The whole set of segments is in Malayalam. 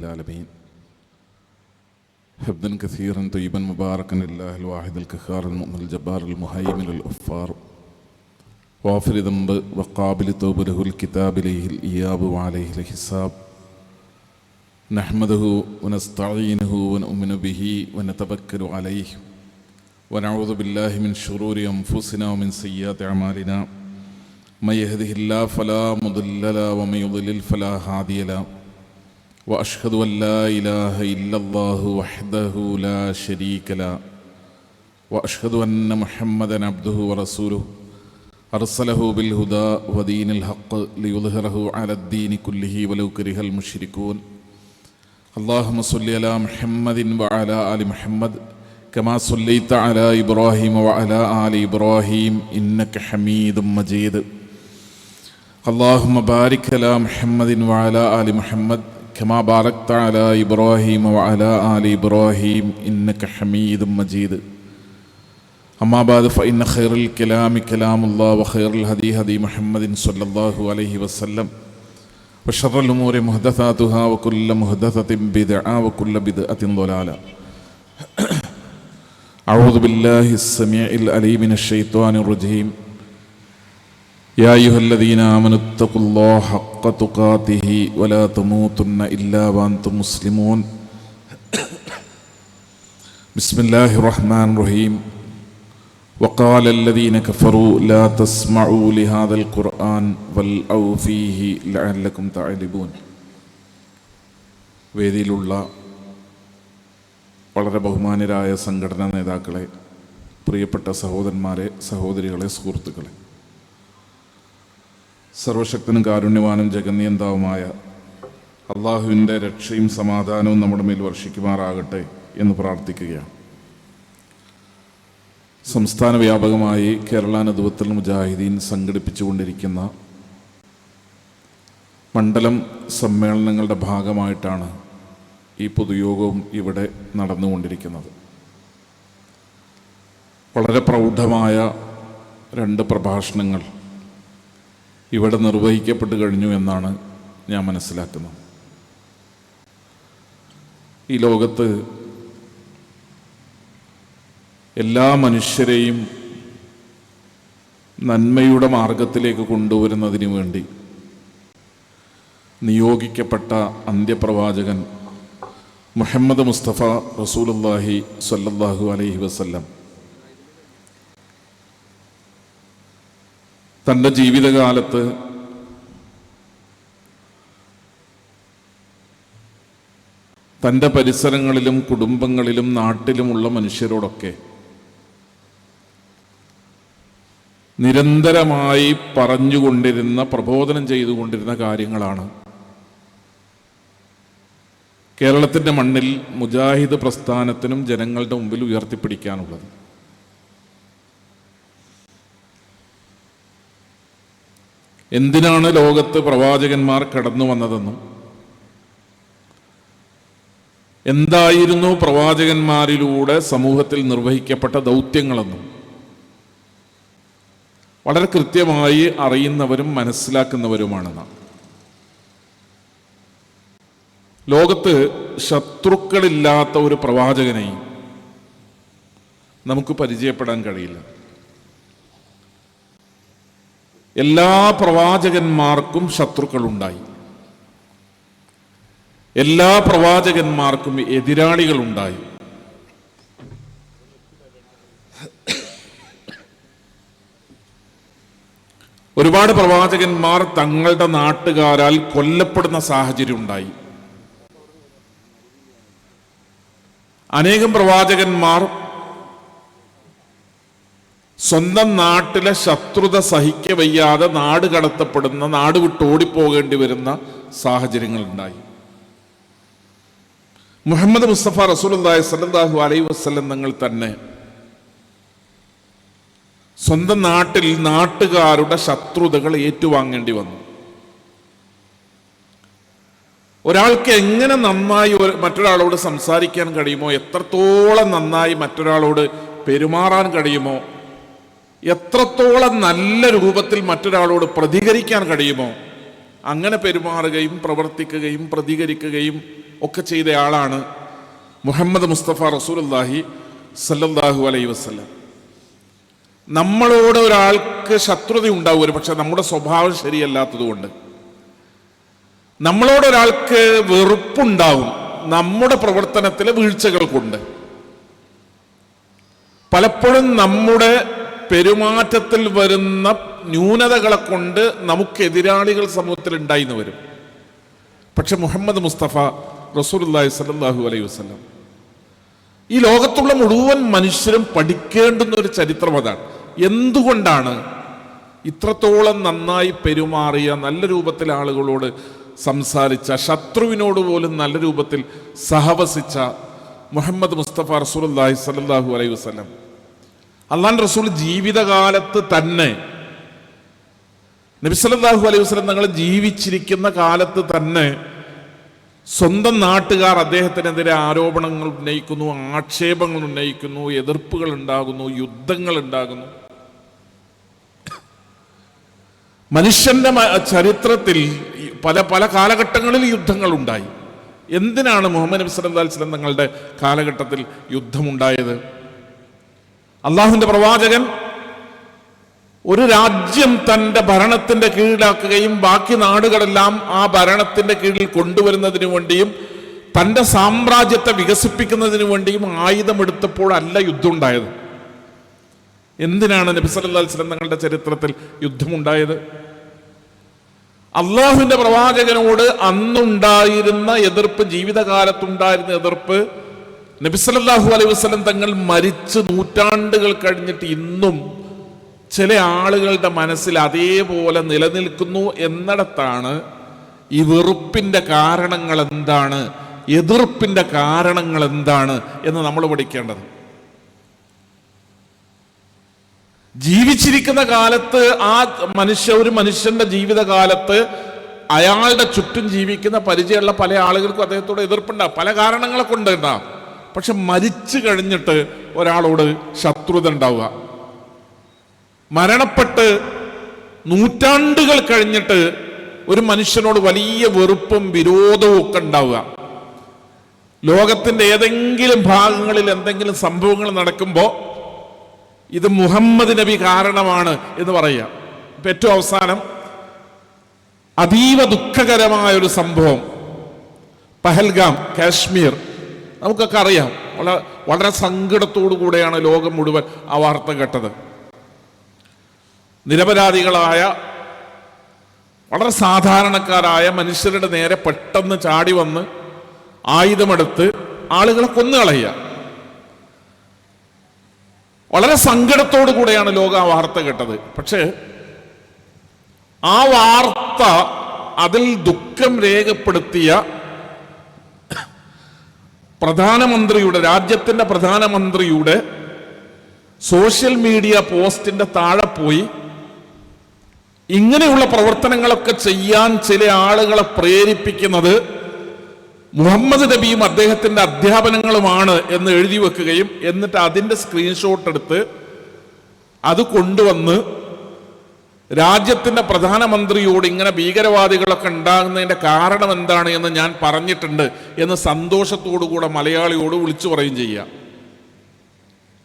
العالمين حمدا كثيرا طيبا مباركا لله الواحد القهار المؤمن الجبار المهيمن الغفار غافر ذنب وقابل التوب له الكتاب إليه الإياب وعليه الحساب نحمده ونستعينه ونؤمن به ونتوكل عليه ونعوذ بالله من شرور أنفسنا ومن سيئات أعمالنا من يهده الله فلا مضل له ومن يضلل فلا هادي له وأشهد أن لا إله إلا الله وحده لا شريك له وأشهد أن محمدا عبده ورسوله أرسله بالهدى ودين الحق ليظهره على الدين كله ولو كره المشركون اللهم صل على محمد وعلى آل محمد كما صليت على إبراهيم وعلى آل إبراهيم إنك حميد مجيد اللهم بارك على محمد وعلى آل محمد كما باركت على إبراهيم وعلى آل إبراهيم إنك حميد مجيد أما بعد فإن خير الكلام كلام الله وخير الهدي هدي محمد صلى الله عليه وسلم وشر الأمور محدثاتها وكل محدثة بدعة وكل بدعة ضلالة أعوذ بالله السميع العليم من الشيطان الرجيم يا أيها الذين آمنوا اتقوا الله حق تقاته ولا تموتن إلا وأنتم مسلمون بسم الله الرحمن الرحيم وقال الذين كفروا لا تسمعوا لهذا القرآن والغوا فيه لعلكم تعلمون വേദിയിലുള്ള വളരെ ബഹുമാന്യരായ സംഘടനാ നേതാക്കളെ, പ്രിയപ്പെട്ട സഹോദരന്മാരെ, സഹോദരികളെ, സുഹൃത്തുക്കളെ, സർവശക്തനും കാരുണ്യവാനും ജഗന്നിയന്താവുമായ അള്ളാഹുവിൻ്റെ രക്ഷയും സമാധാനവും നമ്മുടെ മേൽ വർഷിക്കുമാറാകട്ടെ എന്ന് പ്രാർത്ഥിക്കുകയാണ്. സംസ്ഥാന വ്യാപകമായി കേരള നദ്വത്തുൽ മുജാഹിദീൻ സംഘടിപ്പിച്ചുകൊണ്ടിരിക്കുന്ന മണ്ഡലം സമ്മേളനങ്ങളുടെ ഭാഗമായിട്ടാണ് ഈ പൊതുയോഗവും ഇവിടെ നടന്നുകൊണ്ടിരിക്കുന്നത്. വളരെ പ്രൗഢമായ 2 പ്രഭാഷണങ്ങൾ ഇവിടെ നിർവഹിക്കപ്പെട്ടു കഴിഞ്ഞു എന്നാണ് ഞാൻ മനസ്സിലാക്കുന്നത്. ഈ ലോകത്ത് എല്ലാ മനുഷ്യരെയും നന്മയുടെ മാർഗത്തിലേക്ക് കൊണ്ടുവരുന്നതിന് വേണ്ടി നിയോഗിക്കപ്പെട്ട അന്ത്യപ്രവാചകൻ മുഹമ്മദ് മുസ്തഫ റസൂലുള്ളാഹി സ്വല്ലല്ലാഹു അലൈഹി വസല്ലം തൻ്റെ ജീവിതകാലത്ത് തൻ്റെ പരിസരങ്ങളിലും കുടുംബങ്ങളിലും നാട്ടിലുമുള്ള മനുഷ്യരോടൊക്കെ നിരന്തരമായി പറഞ്ഞുകൊണ്ടിരുന്ന, പ്രബോധനം ചെയ്തുകൊണ്ടിരുന്ന കാര്യങ്ങളാണ് കേരളത്തിൻ്റെ മണ്ണിൽ മുജാഹിദ് പ്രസ്ഥാനത്തിനും ജനങ്ങളുടെ മുമ്പിൽ ഉയർത്തിപ്പിടിക്കാനുള്ളത്. എന്തിനാണ് ലോകത്ത് പ്രവാചകന്മാർ കടന്നു വന്നതെന്നും എന്തായിരുന്നു പ്രവാചകന്മാരിലൂടെ സമൂഹത്തിൽ നിർവഹിക്കപ്പെട്ട ദൗത്യങ്ങളെന്നും വളരെ കൃത്യമായി അറിയുന്നവരും മനസ്സിലാക്കുന്നവരുമാണ് നാം. ലോകത്ത് ശത്രുക്കളില്ലാത്ത ഒരു പ്രവാചകനെയും നമുക്ക് പരിചയപ്പെടാൻ കഴിയില്ല. എല്ലാ പ്രവാചകന്മാർക്കും ശത്രുക്കളുണ്ടായി, എല്ലാ പ്രവാചകന്മാർക്കും എതിരാളികളുണ്ടായി. ഒരുപാട് പ്രവാചകന്മാർ തങ്ങളുടെ നാട്ടുകാരാൽ കൊല്ലപ്പെടുന്ന സാഹചര്യം ഉണ്ടായി. അനേകം പ്രവാചകന്മാർ സ്വന്തം നാട്ടിലെ ശത്രുത സഹിക്കവയ്യാതെ നാട് കടത്തപ്പെടുന്ന, നാട് വിട്ട് ഓടിപ്പോകേണ്ടി വരുന്ന സാഹചര്യങ്ങളുണ്ടായി. മുഹമ്മദ് മുസ്തഫ റസൂലുള്ളാഹി സ്വല്ലല്ലാഹു അലൈഹി വസല്ലം തങ്ങൾ തന്നെ സ്വന്തം നാട്ടിൽ നാട്ടുകാരുടെ ശത്രുതകൾ ഏറ്റുവാങ്ങേണ്ടി വന്നു. ഒരാൾക്ക് എങ്ങനെ നന്നായി മറ്റൊരാളോട് സംസാരിക്കാൻ കഴിയുമോ, എത്രത്തോളം നന്നായി മറ്റൊരാളോട് പെരുമാറാൻ കഴിയുമോ, എത്രത്തോളം നല്ല രൂപത്തിൽ മറ്റൊരാളോട് പ്രതികരിക്കാൻ കഴിയുമോ, അങ്ങനെ പെരുമാറുകയും പ്രവർത്തിക്കുകയും പ്രതികരിക്കുകയും ഒക്കെ ചെയ്ത ആളാണ് മുഹമ്മദ് മുസ്തഫ റസൂലുള്ളാഹി സല്ലല്ലാഹു അലൈഹി വസല്ലം. നമ്മളോട് ഒരാൾക്ക് ശത്രുത ഉണ്ടാവും, ഒരു പക്ഷെ നമ്മുടെ സ്വഭാവം ശരിയല്ലാത്തതുകൊണ്ട്. നമ്മളോടൊരാൾക്ക് വെറുപ്പുണ്ടാവും നമ്മുടെ പ്രവർത്തനത്തിലെ വീഴ്ചകൾ കൊണ്ട്. പലപ്പോഴും നമ്മുടെ പെരുമാറ്റത്തിൽ വരുന്ന ന്യൂനതകളെ കൊണ്ട് നമുക്ക് എതിരാളികൾ സമൂഹത്തിൽ ഉണ്ടായിന്ന് വരും. പക്ഷെ മുഹമ്മദ് മുസ്തഫ റസൂലുള്ളാഹി സ്വല്ലല്ലാഹു അലൈഹി വസല്ലം ഈ ലോകത്തുള്ള മുഴുവൻ മനുഷ്യരും പഠിക്കേണ്ടുന്ന ഒരു ചരിത്രം അതാണ്. എന്തുകൊണ്ടാണ് ഇത്രത്തോളം നന്നായി പെരുമാറിയ, നല്ല രൂപത്തിൽ ആളുകളോട് സംസാരിച്ച, ശത്രുവിനോട് പോലും നല്ല രൂപത്തിൽ സഹവസിച്ച മുഹമ്മദ് മുസ്തഫ റസൂലുള്ളാഹി സ്വല്ലല്ലാഹു അലൈഹി വസല്ലം അല്ലാഹുവിന്റെ റസൂൽ ജീവിതകാലത്ത് തന്നെ, നബി സല്ലല്ലാഹു അലൈഹി വസല്ലം തങ്ങൾ ജീവിച്ചിരിക്കുന്ന കാലത്ത് തന്നെ സ്വന്തം നാട്ടുകാർ അദ്ദേഹത്തിനെതിരെ ആരോപണങ്ങൾ ഉന്നയിക്കുന്നു, ആക്ഷേപങ്ങൾ ഉന്നയിക്കുന്നു, എതിർപ്പുകൾ ഉണ്ടാകുന്നു, യുദ്ധങ്ങൾ ഉണ്ടാകുന്നു. മനുഷ്യന്റെ ചരിത്രത്തിൽ പല പല കാലഘട്ടങ്ങളിൽ യുദ്ധങ്ങൾ ഉണ്ടായി. എന്തിനാണ് മുഹമ്മദ് നബി സല്ലല്ലാഹു അലൈഹി വസല്ലം തങ്ങളുടെ കാലഘട്ടത്തിൽ യുദ്ധമുണ്ടായത്? അള്ളാഹുവിന്റെ പ്രവാചകൻ ഒരു രാജ്യം തൻ്റെ ഭരണത്തിന്റെ കീഴിലാക്കുകയും ബാക്കി നാടുകളെല്ലാം ആ ഭരണത്തിന്റെ കീഴിൽ കൊണ്ടുവരുന്നതിന് വേണ്ടിയും തൻ്റെ സാമ്രാജ്യത്തെ വികസിപ്പിക്കുന്നതിന് വേണ്ടിയും ആയുധമെടുത്തപ്പോഴല്ല യുദ്ധം ഉണ്ടായത്. എന്തിനാണ് നബി സല്ലല്ലാഹു അലൈഹി വസല്ലം തങ്ങളുടെ ചരിത്രത്തിൽ യുദ്ധമുണ്ടായത്? അള്ളാഹുവിന്റെ പ്രവാചകനോട് അന്നുണ്ടായിരുന്ന എതിർപ്പ്, ജീവിതകാലത്തുണ്ടായിരുന്ന എതിർപ്പ് നബി സല്ലല്ലാഹു അലൈഹി വസല്ലം തങ്ങൾ മരിച്ച് നൂറ്റാണ്ടുകൾ കഴിഞ്ഞിട്ട് ഇന്നും ചില ആളുകളുടെ മനസ്സിൽ അതേപോലെ നിലനിൽക്കുന്നു എന്നിടത്താണ് ഈ വെറുപ്പിന്റെ കാരണങ്ങൾ എന്താണ്, എതിർപ്പിന്റെ കാരണങ്ങൾ എന്താണ് എന്ന് നമ്മൾ പഠിക്കേണ്ടത്. ജീവിച്ചിരിക്കുന്ന കാലത്ത് ഒരു മനുഷ്യന്റെ ജീവിതകാലത്ത് അയാളുടെ ചുറ്റും ജീവിക്കുന്ന പരിചയമുള്ള പല ആളുകൾക്കും അദ്ദേഹത്തോട് എതിർപ്പുണ്ടാവും, പല കാരണങ്ങളെ കൊണ്ടുണ്ടാവും. പക്ഷെ മരിച്ചു കഴിഞ്ഞിട്ട് ഒരാളോട് ശത്രുത ഉണ്ടാവുക, മരണപ്പെട്ട് നൂറ്റാണ്ടുകൾ കഴിഞ്ഞിട്ട് ഒരു മനുഷ്യനോട് വലിയ വെറുപ്പും വിരോധവും ഒക്കെ ഉണ്ടാവുക, ലോകത്തിന്റെ ഏതെങ്കിലും ഭാഗങ്ങളിൽ എന്തെങ്കിലും സംഭവങ്ങൾ നടക്കുമ്പോൾ ഇത് മുഹമ്മദ് നബി കാരണമാണ് എന്ന് പറയുക. ഇപ്പൊ ഏറ്റവും അവസാനം അതീവ ദുഃഖകരമായ ഒരു സംഭവം, പഹൽഗാം, കാശ്മീർ, നമുക്കൊക്കെ അറിയാം. വളരെ സങ്കടത്തോടു കൂടെയാണ് ലോകം മുഴുവൻ ആ വാർത്ത കേട്ടത്. നിരപരാധികളായ, വളരെ സാധാരണക്കാരായ മനുഷ്യരുടെ നേരെ പെട്ടെന്ന് ചാടി വന്ന് ആയുധമെടുത്ത് ആളുകളെ കൊന്നുകളയുക. വളരെ സങ്കടത്തോടു കൂടെയാണ് ലോകം ആ വാർത്ത കേട്ടത്. പക്ഷേ ആ വാർത്ത, അതിൽ ദുഃഖം രേഖപ്പെടുത്തിയ രാജ്യത്തിന്റെ പ്രധാനമന്ത്രിയുടെ സോഷ്യൽ മീഡിയ പോസ്റ്റിന്റെ താഴെ പോയി ഇങ്ങനെയുള്ള പ്രവർത്തനങ്ങളൊക്കെ ചെയ്യാൻ ചില ആളുകളെ പ്രേരിപ്പിക്കുന്നത് മുഹമ്മദ് നബിയും അദ്ദേഹത്തിന്റെ അധ്യാപനങ്ങളുമാണ് എന്ന് എഴുതി വെക്കുകയും എന്നിട്ട് അതിന്റെ സ്ക്രീൻഷോട്ട് എടുത്ത് അത് കൊണ്ടുവന്ന് രാജ്യത്തിന്റെ പ്രധാനമന്ത്രിയോട് ഇങ്ങനെ ഭീകരവാദികളൊക്കെ ഉണ്ടാകുന്നതിന്റെ കാരണം എന്താണ് എന്ന് ഞാൻ പറഞ്ഞിട്ടുണ്ട് എന്ന് സന്തോഷത്തോടുകൂടെ മലയാളിയോട് വിളിച്ചു പറയുകയും ചെയ്യുക.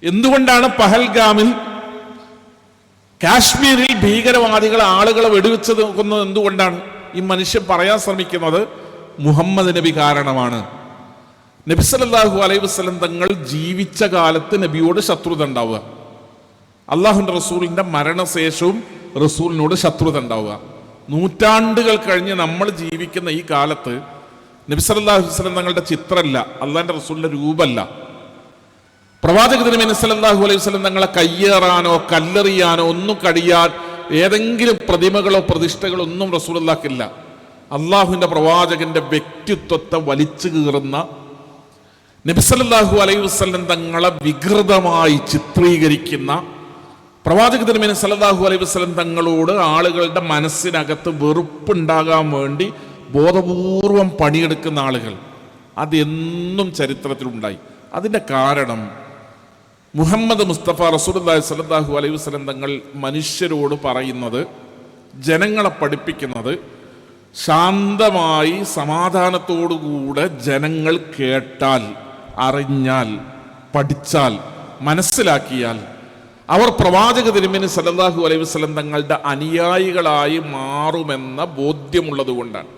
എന്തുകൊണ്ടാണ് പഹൽഗാമിൽ, കാശ്മീരിൽ ഭീകരവാദികൾ ആളുകളെ വെടിവെച്ച് നോക്കുന്നത്? എന്തുകൊണ്ടാണ് ഈ മനുഷ്യൻ പറയാൻ ശ്രമിക്കുന്നത്? മുഹമ്മദ് നബി കാരണമാണ്. നബി സല്ലല്ലാഹു അലൈഹി വസല്ലം തങ്ങൾ ജീവിച്ച കാലത്ത് നബിയോട് ശത്രുത ഉണ്ടാവുക, അള്ളാഹുവിന്റെ റസൂലിന്റെ മരണശേഷവും റസൂലിനോട് ശത്രുത ഉണ്ടാവുക. നൂറ്റാണ്ടുകൾ കഴിഞ്ഞ് നമ്മൾ ജീവിക്കുന്ന ഈ കാലത്ത് നബി സല്ലല്ലാഹു അലൈഹി വസല്ലം തങ്ങളുടെ ചിത്രമല്ല, അള്ളാഹിന്റെ റസൂലിന്റെ രൂപമല്ല, പ്രവാചക തിരുമേനി സല്ലല്ലാഹു അലൈഹി വസല്ലം തങ്ങളെ കയ്യേറാനോ കല്ലെറിയാനോ ഒന്നും കഴിയാൻ ഏതെങ്കിലും പ്രതിമകളോ പ്രതിഷ്ഠകളോ ഒന്നും റസൂലുള്ളാഹിക്കില്ല. അള്ളാഹുവിന്റെ പ്രവാചകന്റെ വ്യക്തിത്വത്തെ വലിച്ചു കീറുന്ന, നബി സല്ലല്ലാഹു അലൈഹി വസല്ലം തങ്ങളെ വികൃതമായി ചിത്രീകരിക്കുന്ന, പ്രവാചക തിരുമേനി സല്ലല്ലാഹു അലൈഹി വസല്ലം തങ്ങളോട് ആളുകളുടെ മനസ്സിനകത്ത് വെറുപ്പുണ്ടാകാൻ വേണ്ടി ബോധപൂർവം പണിയെടുക്കുന്ന ആളുകൾ അതെന്നും ചരിത്രത്തിലുണ്ടായി. അതിൻ്റെ കാരണം മുഹമ്മദ് മുസ്തഫ റസൂലുള്ളാഹി സ്വല്ലല്ലാഹു അലൈഹി വസല്ലം തങ്ങൾ മനുഷ്യരോട് പറയുന്നത്, ജനങ്ങളെ പഠിപ്പിക്കുന്നത്, ശാന്തമായി സമാധാനത്തോടുകൂടെ ജനങ്ങൾ കേട്ടാൽ, അറിഞ്ഞാൽ, പഠിച്ചാൽ, മനസ്സിലാക്കിയാൽ അവർ പ്രവാചക തിരുമേനി സല്ലല്ലാഹു അലൈഹി വസല്ലം തങ്ങളുടെ അനുയായികളായി മാറുമെന്ന ബോധ്യമുള്ളത് കൊണ്ടാണ്.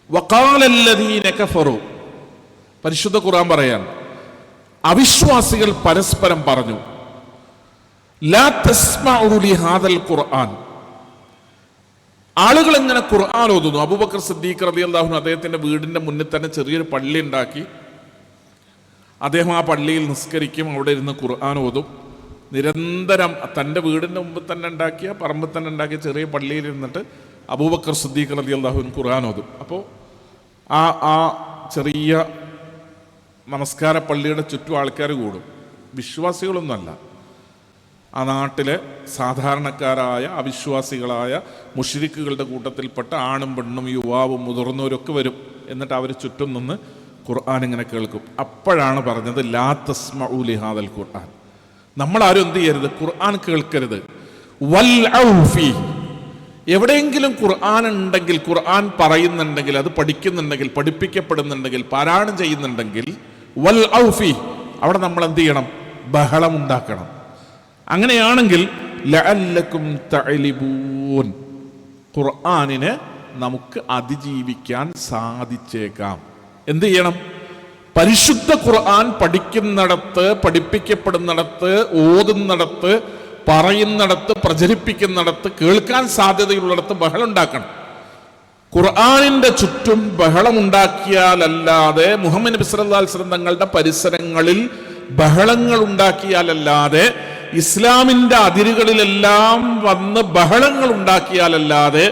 വഖാലല്ലദീന കഫറു, പരിശുദ്ധ ഖുർആൻ പറയാൻ, അവിശ്വാസികൾ പരസ്പരം പറഞ്ഞു, ലാ തസ്മഉ ലിഹാദൽ ഖുർആൻ. ആളുകൾ ഇങ്ങനെ ഖുർആൻ ഓതുന്നു. അബൂബക്കർ സിദ്ദീഖ് റളിയല്ലാഹു അൻഹു അദ്ദേഹത്തിന്റെ വീടിന്റെ മുന്നിൽ തന്നെ ചെറിയൊരു പള്ളി ഉണ്ടാക്കി. അദ്ദേഹം ആ പള്ളിയിൽ നിസ്കരിക്കും, അവിടെ ഇരുന്ന് ഖുർആൻ ഓതും. നിരന്തരം തൻ്റെ വീടിൻ്റെ മുമ്പിൽ തന്നെ ഉണ്ടാക്കിയ, പറമ്പിൽ തന്നെ ഉണ്ടാക്കിയ ചെറിയ പള്ളിയിൽ ഇരുന്നിട്ട് അബൂബക്കർ സിദ്ദീഖ് റളിയല്ലാഹു അൻഹു ഖുർആൻ ഓതും. അപ്പോൾ ആ ചെറിയ നമസ്കാര പള്ളിയുടെ ചുറ്റും ആൾക്കാർ കൂടും. വിശ്വാസികളൊന്നുമല്ല, ആ നാട്ടിലെ സാധാരണക്കാരായ അവിശ്വാസികളായ മുശ്രിക്കുകളുടെ കൂട്ടത്തിൽപ്പെട്ട ആണും പെണ്ണും യുവാവും മുതിർന്നവരൊക്കെ വരും. എന്നിട്ട് അവർ ചുറ്റും നിന്ന് ഖുർആൻ ഇങ്ങനെ കേൾക്കും. അപ്പോഴാണ് പറഞ്ഞത് ലാ തസ്മഉ ലിഹാദൽ ഖുർആൻ. നമ്മളാരും എന്ത് ചെയ്യരുത്, ഖുർആൻ കേൾക്കരുത്. വൽഔ ഫീഹി, എവിടെയെങ്കിലും ഖുർആൻ ഉണ്ടെങ്കിൽ, ഖുർആൻ പറയുന്നുണ്ടെങ്കിൽ, അത് പഠിക്കുന്നുണ്ടെങ്കിൽ, പഠിപ്പിക്കപ്പെടുന്നുണ്ടെങ്കിൽ, പാരായണം ചെയ്യുന്നുണ്ടെങ്കിൽ, വൽഔ ഫീഹി, അവിടെ നമ്മൾ എന്ത് ചെയ്യണം, ബഹളം ഉണ്ടാക്കണം. അങ്ങനെയാണെങ്കിൽ ലഅല്ലക്കും തഅലിബൂൻ, ഖുർആനിനെ നമുക്ക് അതിജീവിക്കാൻ സാധിച്ചേക്കാം. എന്ത് ചെയ്യണം? പരിശുദ്ധ ഖുർആൻ പഠിക്കുന്നിടത്ത്, പഠിപ്പിക്കപ്പെടുന്നിടത്ത്, ഓതുന്നിടത്ത്, പറയുന്നിടത്ത്, പ്രചരിപ്പിക്കുന്നിടത്ത്, കേൾക്കാൻ സാധ്യതയുള്ളിടത്ത് ബഹളം ഉണ്ടാക്കണം. ഖുർആനിന്റെ ചുറ്റും ബഹളം ഉണ്ടാക്കിയാലല്ലാതെ, മുഹമ്മദ് നബി സല്ലല്ലാഹു അലൈഹി വസല്ലം തങ്ങളുടെ പരിസരങ്ങളിൽ ബഹളങ്ങൾ ഉണ്ടാക്കിയാലല്ലാതെ, ഇസ്ലാമിന്റെ അതിരുകളിലെല്ലാം വന്ന് ബഹളങ്ങൾ ഉണ്ടാക്കിയാലല്ലാതെ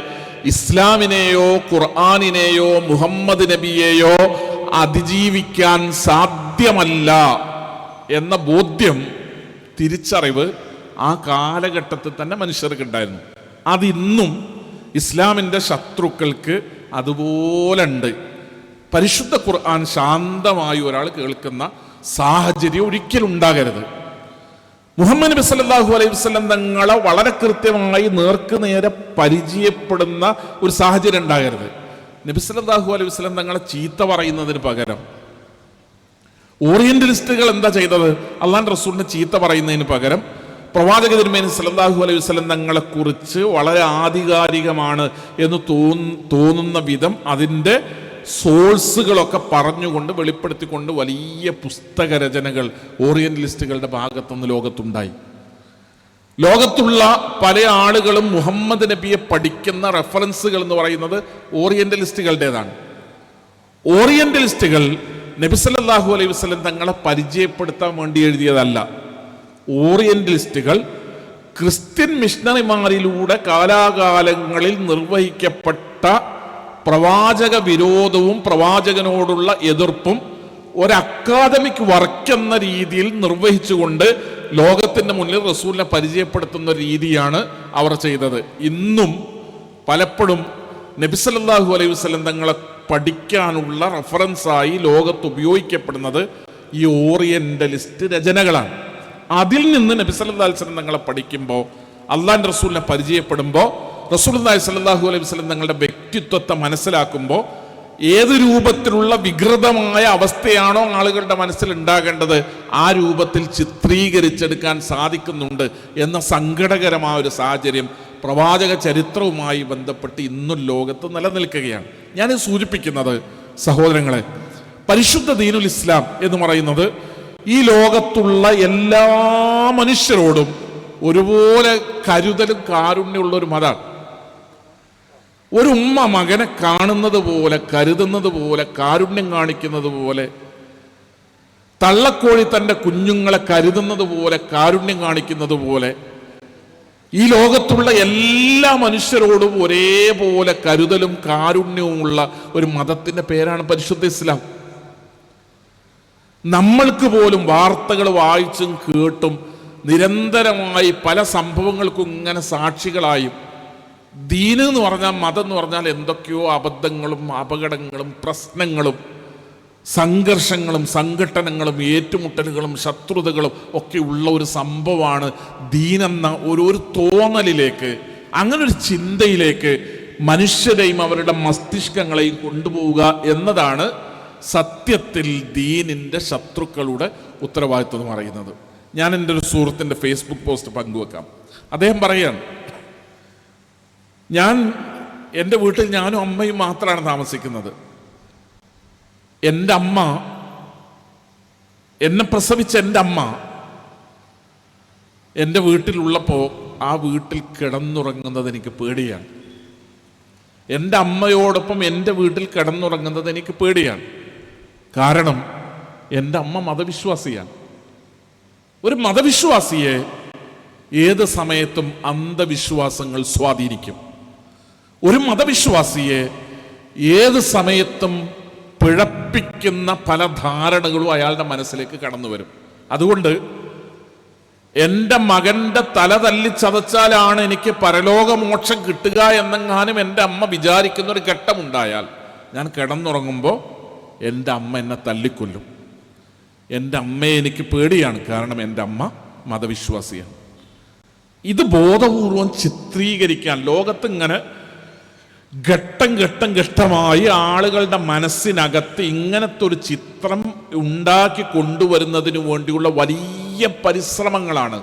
ഇസ്ലാമിനെയോ ഖുർആനിനെയോ മുഹമ്മദ് നബിയെയോ അതിജീവിക്കാൻ സാധ്യമല്ല എന്ന ബോധ്യം, തിരിച്ചറിവ് ആ കാലഘട്ടത്തിൽ തന്നെ മനുഷ്യർക്ക് ഉണ്ടായിരുന്നു. അതിന്നും ഇസ്ലാമിൻ്റെ ശത്രുക്കൾക്ക് അതുപോലെ ഉണ്ട്. പരിശുദ്ധ ഖുർആൻ ശാന്തമായി ഒരാൾ കേൾക്കുന്ന സാഹചര്യം ഒരിക്കലും ഉണ്ടാകരുത്. മുഹമ്മദ് നബി സല്ലല്ലാഹു അലൈഹി വസല്ലം തങ്ങളെ വളരെ കൃത്യമായി നേർക്കുനേരെ പരിചയപ്പെടുന്ന ഒരു സാഹചര്യം ഉണ്ടാകരുത്. നബി സല്ലല്ലാഹു അലൈഹി വസല്ലം തങ്ങളെ ചീത്ത പറയുന്നതിന് പകരം ഓറിയന്റലിസ്റ്റുകൾ എന്താ ചെയ്തത്? അള്ളാഹുവിന്റെ റസൂലിനെ ചീത്ത പറയുന്നതിന് പകരം പ്രവാചക തിരുമേനി സല്ലല്ലാഹു അലൈഹി വസല്ലം തങ്ങളെ കുറിച്ച് വളരെ ആധികാരികമാണ് എന്ന് തോന്നുന്ന വിധം അതിൻ്റെ സോഴ്സുകളൊക്കെ പറഞ്ഞുകൊണ്ട്, വെളിപ്പെടുത്തിക്കൊണ്ട് വലിയ പുസ്തക രചനകൾ ഓറിയന്റലിസ്റ്റുകളുടെ ഭാഗത്തുനിന്ന് ലോകത്തുണ്ടായി. ലോകത്തുള്ള പല ആളുകളും മുഹമ്മദ് നബിയെ പഠിക്കുന്ന റെഫറൻസുകൾ എന്ന് പറയുന്നത് ഓറിയന്റലിസ്റ്റുകളുടേതാണ്. ഓറിയന്റലിസ്റ്റുകൾ നബി സല്ലല്ലാഹു അലൈഹി വസല്ലം തങ്ങളെ പരിചയപ്പെടുത്താൻ വേണ്ടി എഴുതിയതല്ല. ഓറിയന്റലിസ്റ്റുകൾ ക്രിസ്ത്യൻ മിഷണറിമാരിലൂടെ കാലാകാലങ്ങളിൽ നിർവഹിക്കപ്പെട്ട പ്രവാചക വിരോധവും പ്രവാചകനോടുള്ള എതിർപ്പും ഒരു അക്കാദമിക് വർക്ക് എന്ന രീതിയിൽ നിർവഹിച്ചുകൊണ്ട് ലോകത്തിന്റെ മുന്നിൽ റസൂലിനെ പരിചയപ്പെടുത്തുന്ന രീതിയാണ് അവർ ചെയ്തത്. ഇന്നും പലപ്പോഴും നബി സല്ലല്ലാഹു അലൈഹി വസല്ലം തങ്ങളെ പഠിക്കാനുള്ള റഫറൻസായി ലോകത്ത് ഉപയോഗിക്കപ്പെടുന്നത് ഈ ഓറിയന്റലിസ്റ്റ് രചനകളാണ്. അതിൽ നിന്ന് നബി സല്ലല്ലാഹു അലൈഹി വസല്ലം തങ്ങളെ പഠിക്കുമ്പോൾ, അള്ളാഹുവിന്റെ റസൂലിനെ പരിചയപ്പെടുമ്പോൾ, റസൂലുള്ളാഹി സ്വല്ലല്ലാഹു അലൈഹി വസല്ലം തങ്ങളുടെ വ്യക്തിത്വത്തെ മനസ്സിലാക്കുമ്പോൾ ഏത് രൂപത്തിലുള്ള വികൃതമായ അവസ്ഥയാണോ ആളുകളുടെ മനസ്സിൽ ഉണ്ടാകേണ്ടത് ആ രൂപത്തിൽ ചിത്രീകരിച്ചെടുക്കാൻ സാധിക്കുന്നുണ്ട് എന്ന സങ്കടകരമായ ഒരു സാഹചര്യം പ്രവാചക ചരിത്രവുമായി ബന്ധപ്പെട്ട് ഇന്നും ലോകത്ത് നിലനിൽക്കുകയാണ്. ഞാൻ സൂചിപ്പിക്കുന്നത്, സഹോദരങ്ങളെ, പരിശുദ്ധ ദീനുൽ ഇസ്ലാം എന്ന് പറയുന്നത് ഈ ലോകത്തുള്ള എല്ലാ മനുഷ്യരോടും ഒരുപോലെ കരുതലും കാരുണ്യമുള്ള ഒരു മതമാണ്. ഒരു ഉമ്മ മകനെ കാണുന്നത് പോലെ, കരുതുന്നത് പോലെ, കാരുണ്യം കാണിക്കുന്നത് പോലെ, തള്ളക്കോഴി തൻ്റെ കുഞ്ഞുങ്ങളെ കരുതുന്നത് പോലെ, കാരുണ്യം കാണിക്കുന്നത് പോലെ ഈ ലോകത്തുള്ള എല്ലാ മനുഷ്യരോടും ഒരേപോലെ കരുതലും കാരുണ്യവുമുള്ള ഒരു മതത്തിൻ്റെ പേരാണ് പരിശുദ്ധ ഇസ്ലാം. നമ്മൾക്ക് പോലും വാർത്തകൾ വായിച്ചും കേട്ടും നിരന്തരമായി പല സംഭവങ്ങൾക്കും ഇങ്ങനെ സാക്ഷികളായും, ദീന് എന്ന് പറഞ്ഞാൽ, മതം എന്ന് പറഞ്ഞാൽ എന്തൊക്കെയോ അബദ്ധങ്ങളും അപകടങ്ങളും പ്രശ്നങ്ങളും സംഘർഷങ്ങളും സംഘട്ടനങ്ങളും ഏറ്റുമുട്ടലുകളും ശത്രുതകളും ഒക്കെ ഉള്ള ഒരു സംഭവമാണ് ദീനെന്ന ഒരു തോന്നലിലേക്ക്, അങ്ങനെ ഒരു ചിന്തയിലേക്ക് മനുഷ്യരെയും അവരുടെ മസ്തിഷ്കങ്ങളെയും കൊണ്ടുപോവുക എന്നതാണ് സത്യത്തിൽ ദീനിൻ്റെ ശത്രുക്കളുടെ ഉത്തരവാദിത്വം എന്ന് പറയുന്നത്. ഞാൻ എൻ്റെ ഒരു സുഹൃത്തിൻ്റെ ഫേസ്ബുക്ക് പോസ്റ്റ് പങ്കുവെക്കാം. അദ്ദേഹം പറയാണ്, എൻ്റെ വീട്ടിൽ ഞാനും അമ്മയും മാത്രമാണ് താമസിക്കുന്നത്. എൻ്റെ അമ്മ, എന്നെ പ്രസവിച്ച എൻ്റെ അമ്മ എൻ്റെ വീട്ടിലുള്ളപ്പോൾ ആ വീട്ടിൽ കിടന്നുറങ്ങുന്നത് എനിക്ക് പേടിയാണ്. എൻ്റെ അമ്മയോടൊപ്പം എൻ്റെ വീട്ടിൽ കിടന്നുറങ്ങുന്നത് എനിക്ക് പേടിയാണ്. കാരണം എൻ്റെ അമ്മ മതവിശ്വാസിയാണ്. ഒരു മതവിശ്വാസിയെ ഏത് സമയത്തും അന്ധവിശ്വാസങ്ങൾ സ്വാധീനിക്കും. ഒരു മതവിശ്വാസിയെ ഏത് സമയത്തും പിഴപ്പിക്കുന്ന പല ധാരണകളും അയാളുടെ മനസ്സിലേക്ക് കടന്നു വരും. അതുകൊണ്ട് എൻ്റെ മകൻ്റെ തല തല്ലി ചതച്ചാലാണ് എനിക്ക് പരലോകമോക്ഷം കിട്ടുക എന്നെങ്ങാനും എൻ്റെ അമ്മ വിചാരിക്കുന്ന ഒരു ഘട്ടമുണ്ടായാൽ ഞാൻ കിടന്നുറങ്ങുമ്പോൾ എൻ്റെ അമ്മ എന്നെ തല്ലിക്കൊല്ലും. എൻ്റെ അമ്മയെ എനിക്ക് പേടിയാണ്, കാരണം എൻ്റെ അമ്മ മതവിശ്വാസിയാണ്. ഇത് ബോധപൂർവം ചിത്രീകരിക്കാൻ ലോകത്തിങ്ങനെ ഘട്ടമായി ആളുകളുടെ മനസ്സിനകത്ത് ഇങ്ങനത്തെ ഒരു ചിത്രം ഉണ്ടാക്കി കൊണ്ടുവരുന്നതിന് വേണ്ടിയുള്ള വലിയ പരിശ്രമങ്ങളാണ്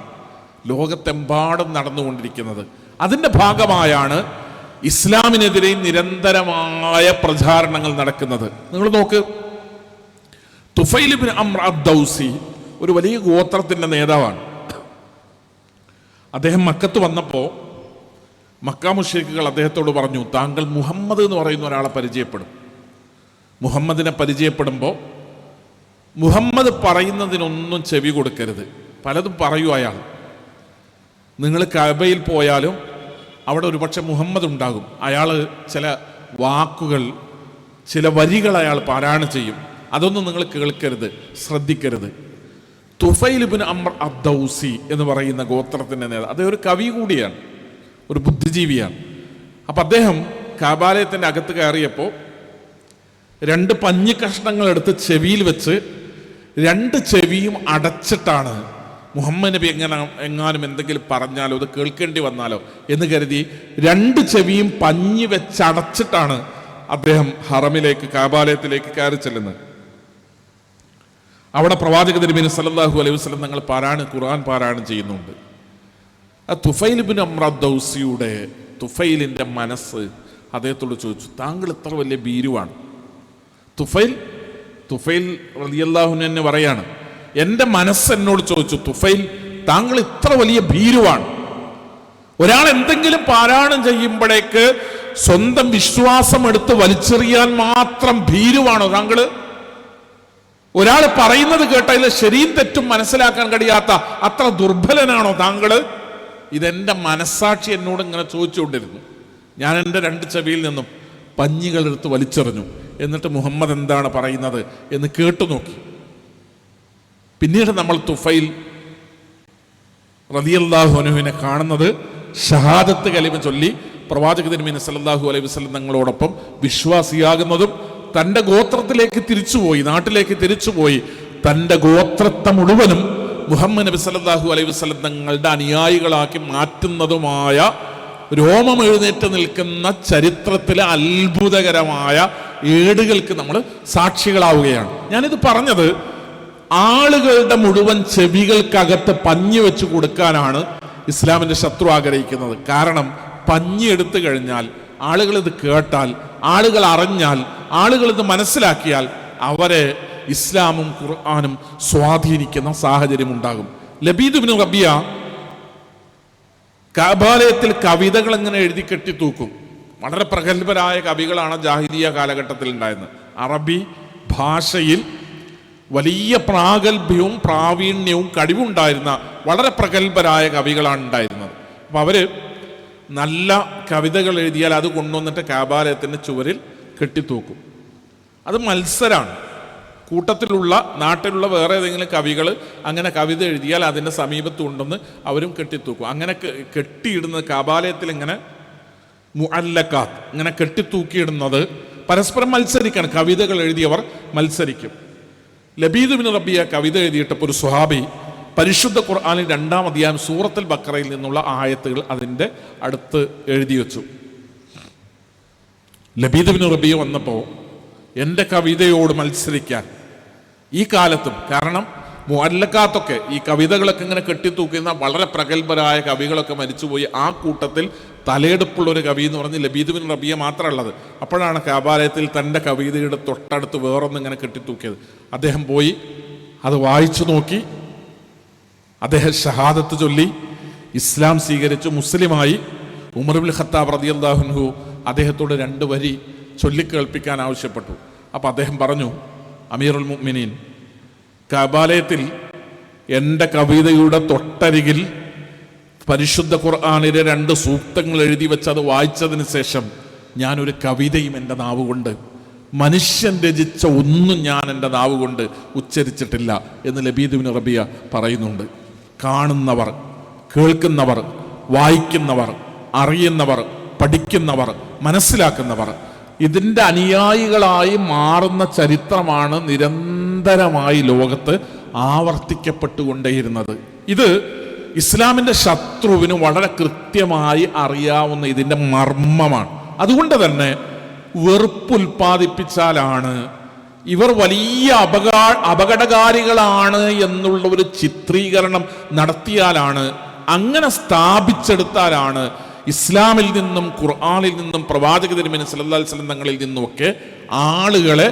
ലോകത്തെമ്പാടും നടന്നുകൊണ്ടിരിക്കുന്നത്. അതിൻ്റെ ഭാഗമായാണ് ഇസ്ലാമിനെതിരെ നിരന്തരമായ പ്രചാരണങ്ങൾ നടക്കുന്നത്. നിങ്ങൾ നോക്ക്, തുഫൈൽ ഇബ്നു അംർ അദ്ദൗസി ഒരു വലിയ ഗോത്രത്തിൻ്റെ നേതാവാണ്. അദ്ദേഹം മക്കത്ത് വന്നപ്പോൾ മക്ക മുശ്രിക്കുകൾ അദ്ദേഹത്തോട് പറഞ്ഞു, താങ്കൾ മുഹമ്മദ് എന്ന് പറയുന്ന ഒരാളെ പരിചയപ്പെടും. മുഹമ്മദിനെ പരിചയപ്പെടുമ്പോൾ മുഹമ്മദ് പറയുന്നതിനൊന്നും ചെവി കൊടുക്കരുത്. പലതും പറയൂ അയാൾ. നിങ്ങൾ കഅബയിൽ പോയാലും അവിടെ ഒരുപക്ഷെ മുഹമ്മദ് ഉണ്ടാകും. അയാൾ ചില വാക്കുകൾ, ചില വരികൾ അയാൾ പാരായണം ചെയ്യും. അതൊന്നും നിങ്ങൾ കേൾക്കരുത്, ശ്രദ്ധിക്കരുത്. തുഫൈൽ ഇബ്നു അംർ അദ്ദൗസി എന്ന് പറയുന്ന ഗോത്രത്തിൻ്റെ നേതാവ്, അദ്ദേഹം ഒരു കവി കൂടിയാണ്, ഒരു ബുദ്ധിജീവിയാണ്. അപ്പം അദ്ദേഹം കഅബാലയത്തിൻ്റെ അകത്ത് കയറിയപ്പോൾ 2 പഞ്ഞി കഷ്ണങ്ങൾ എടുത്ത് ചെവിയിൽ വെച്ച് 2 ചെവിയും അടച്ചിട്ടാണ്, മുഹമ്മദ് നബി എങ്ങാനും എന്തെങ്കിലും പറഞ്ഞാലോ അത് കേൾക്കേണ്ടി വന്നാലോ എന്ന് കരുതി 2 ചെവിയും പഞ്ഞി വെച്ചടച്ചിട്ടാണ് അദ്ദേഹം ഹറമിലേക്ക്, കഅബാലയത്തിലേക്ക് കയറി ചെല്ലുന്നത്. അവിടെ പ്രവാചക തിരുമേനി സല്ലല്ലാഹു അലൈഹി വസല്ലം തങ്ങൾ ഖുർആൻ പാരായണം ചെയ്യുന്നുണ്ട്. തുഫൈൽ ഇബ്നു അംർ അദ്ദൗസിയുടെ തുഫൈലിൻ്റെ മനസ്സ് അദ്ദേഹത്തോട് ചോദിച്ചു, താങ്കൾ എത്ര വലിയ ഭീരുവാണ്. തുഫൈൽ റളിയല്ലാഹു അൻഹു തന്നെ പറയാണ്, എൻ്റെ മനസ്സ് എന്നോട് ചോദിച്ചു, തുഫൈൽ താങ്കൾ ഇത്ര വലിയ ഭീരുവാണ്. ഒരാൾ എന്തെങ്കിലും പാരായണം ചെയ്യുമ്പോഴേക്ക് സ്വന്തം വിശ്വാസം എടുത്ത് വലിച്ചെറിയാൻ മാത്രം ഭീരുവാണോ താങ്കൾ? ഒരാൾ പറയുന്നത് കേട്ടതിൽ ശരിയും തെറ്റും മനസ്സിലാക്കാൻ കഴിയാത്ത അത്ര ദുർബലനാണോ താങ്കൾ? ഇതെൻ്റെ മനസ്സാക്ഷി എന്നോട് ഇങ്ങനെ ചോദിച്ചുകൊണ്ടിരുന്നു. ഞാൻ എൻ്റെ 2 ചെവിയിൽ നിന്നും പഞ്ഞികളെടുത്ത് വലിച്ചെറിഞ്ഞു. എന്നിട്ട് മുഹമ്മദ് എന്താണ് പറയുന്നത് എന്ന് കേട്ടു നോക്കി. പിന്നീട് നമ്മൾ തുഫൈൽ റളിയല്ലാഹു അൻഹുവിനെ കാണുന്നത് ഷഹാദത്ത് കലിമ ചൊല്ലി പ്രവാചക തിരുമേനി സല്ലല്ലാഹു അലൈഹി വസല്ലം തങ്ങളോടൊപ്പം വിശ്വാസിയാകുന്നതും തൻ്റെ ഗോത്രത്തിലേക്ക് തിരിച്ചുപോയി, നാട്ടിലേക്ക് തിരിച്ചുപോയി തൻ്റെ ഗോത്രത്തെ മുഴുവനും മുഹമ്മദ് നബി സല്ലല്ലാഹു അലൈഹി വസല്ലം തങ്ങളുടെ അനുയായികളാക്കി മാറ്റുന്നതുമായ രോമം എഴുന്നേറ്റ് നിൽക്കുന്ന ചരിത്രത്തിലെ അത്ഭുതകരമായ ഏടുകൾക്ക് നമ്മൾ സാക്ഷികളാവുകയാണ്. ഞാനിത് പറഞ്ഞത് ആളുകളുടെ മുഴുവൻ ചെവികൾക്കകത്ത് പഞ്ഞി വെച്ച് കൊടുക്കാനാണ് ഇസ്ലാമിൻ്റെ ശത്രു ആഗ്രഹിക്കുന്നത്. കാരണം പഞ്ഞി എടുത്തു കഴിഞ്ഞാൽ, ആളുകൾ ഇത് കേട്ടാൽ, ആളുകൾ അറിഞ്ഞാൽ, ആളുകൾ ഇത് മനസ്സിലാക്കിയാൽ അവരെ ഇസ്ലാമും ഖുർആനും സ്വാധീനിക്കുന്ന സാഹചര്യം ഉണ്ടാകും. ലബീദ് ഇബ്നു റബിയ കഅബാലയത്തിൽ കവിതകൾ എങ്ങനെ എഴുതി കെട്ടിത്തൂക്കും. വളരെ പ്രഗത്ഭരായ കവികളാണ് ജാഹിലിയ കാലഘട്ടത്തിൽ ഉണ്ടായിരുന്നത്. അറബി ഭാഷയിൽ വലിയ പ്രാഗൽഭ്യവും പ്രാവീണ്യവും കഴിവുണ്ടായിരുന്ന വളരെ പ്രഗത്ഭരായ കവികളാണ് ഉണ്ടായിരുന്നത്. അപ്പം അവർ നല്ല കവിതകൾ എഴുതിയാൽ അത് കൊണ്ടുവന്നിട്ട് കഅബാലയത്തിൻ്റെ ചുവരിൽ കെട്ടിത്തൂക്കും. അത് മത്സരമാണ്. കൂട്ടത്തിലുള്ള നാട്ടിലുള്ള വേറെ ഏതെങ്കിലും കവികൾ അങ്ങനെ കവിത എഴുതിയാൽ അതിൻ്റെ സമീപത്ത് കൊണ്ടുവന്ന് അവരും കെട്ടിത്തൂക്കും. അങ്ങനെ കെട്ടിയിടുന്നത് കഅബാലയത്തിൽ ഇങ്ങനെ മുഅല്ലഖാത്ത് ഇങ്ങനെ കെട്ടിത്തൂക്കിയിടുന്നത് പരസ്പരം മത്സരിക്കണം. കവിതകൾ എഴുതിയവർ മത്സരിക്കും. ലബീദ് ഇബ്നു റബിയ കവിത എഴുതിയിട്ടപ്പോൾ ഒരു സ്വഹാബി പരിശുദ്ധ ഖുർആനിൽ 2-ാം അധ്യായം സൂറത്തുൽ ബഖറയിൽ നിന്നുള്ള ആയത്തുകൾ അതിൻ്റെ അടുത്ത് എഴുതി വെച്ചു. ലബീദ് ബിൻ റബിയ വന്നപ്പോൾ എൻ്റെ കവിതയോട് മത്സരിക്കാൻ ഈ കാലത്തും, കാരണം മുഅല്ലഖാത്തൊക്കെ ഈ കവിതകളൊക്കെ ഇങ്ങനെ കെട്ടിത്തൂക്കുന്ന വളരെ പ്രഗത്ഭരായ കവികളൊക്കെ മരിച്ചുപോയി. ആ കൂട്ടത്തിൽ തലയെടുപ്പുള്ളൊരു കവി എന്ന് പറഞ്ഞ് ലബീദ് ബിൻ റബിയ മാത്രമുള്ളത്. അപ്പോഴാണ് കഅബാലയത്തിൽ തൻ്റെ കവിതയുടെ തൊട്ടടുത്ത് വേറൊന്നും ഇങ്ങനെ കെട്ടിത്തൂക്കിയത്. അദ്ദേഹം പോയി അത് വായിച്ചു നോക്കി. അദ്ദേഹം ഷഹാദത്ത് ചൊല്ലി ഇസ്ലാം സ്വീകരിച്ചു, മുസ്ലിമായി. ഉമർ ഇബ്നുൽ ഖത്താബ് റളിയല്ലാഹു അൻഹു അദ്ദേഹത്തോട് 2 വരി ചൊല്ലിക്കേൾപ്പിക്കാൻ ആവശ്യപ്പെട്ടു. അപ്പോൾ അദ്ദേഹം പറഞ്ഞു, അമീറുൽ മുഅ്മിനീൻ, കഅബാലയത്തിൽ എൻ്റെ കവിതയുടെ തൊട്ടരികിൽ പരിശുദ്ധ ഖുർആനിലെ 2 സൂക്തങ്ങൾ എഴുതി വെച്ച് അത് വായിച്ചതിന് ശേഷം ഞാനൊരു കവിതയും എൻ്റെ നാവ് കൊണ്ട്, മനുഷ്യൻ രചിച്ച ഒന്നും ഞാൻ എൻ്റെ നാവ് കൊണ്ട് ഉച്ചരിച്ചിട്ടില്ല എന്ന് ലബീദ് ബിൻ റബിയ പറയുന്നുണ്ട്. കാണുന്നവർ, കേൾക്കുന്നവർ, വായിക്കുന്നവർ, അറിയുന്നവർ, പഠിക്കുന്നവർ, മനസ്സിലാക്കുന്നവർ, ഇതിൻ്റെ അനുയായികളായി മാറുന്ന ചരിത്രമാണ് നിരന്തരമായി ലോകത്ത് ആവർത്തിക്കപ്പെട്ടുകൊണ്ടേയിരുന്നത്. ഇത് ഇസ്ലാമിൻ്റെ ശത്രുവിന് വളരെ കൃത്യമായി അറിയാവുന്ന ഇതിൻ്റെ മർമ്മമാണ്. അതുകൊണ്ട് തന്നെ വെറുപ്പുൽപ്പാദിപ്പിച്ചാലാണ്, ഇവർ വലിയ അപകടകാരികളാണ് എന്നുള്ള ഒരു ചിത്രീകരണം നടത്തിയാലാണ്, അങ്ങനെ സ്ഥാപിച്ചെടുത്താലാണ് ഇസ്ലാമിൽ നിന്നും ഖുർആനിൽ നിന്നും പ്രവാചക തിരുമേനി സല്ലല്ലാഹു അലൈഹി വസല്ലം തങ്ങളിൽ നിന്നുമൊക്കെ ആളുകളെ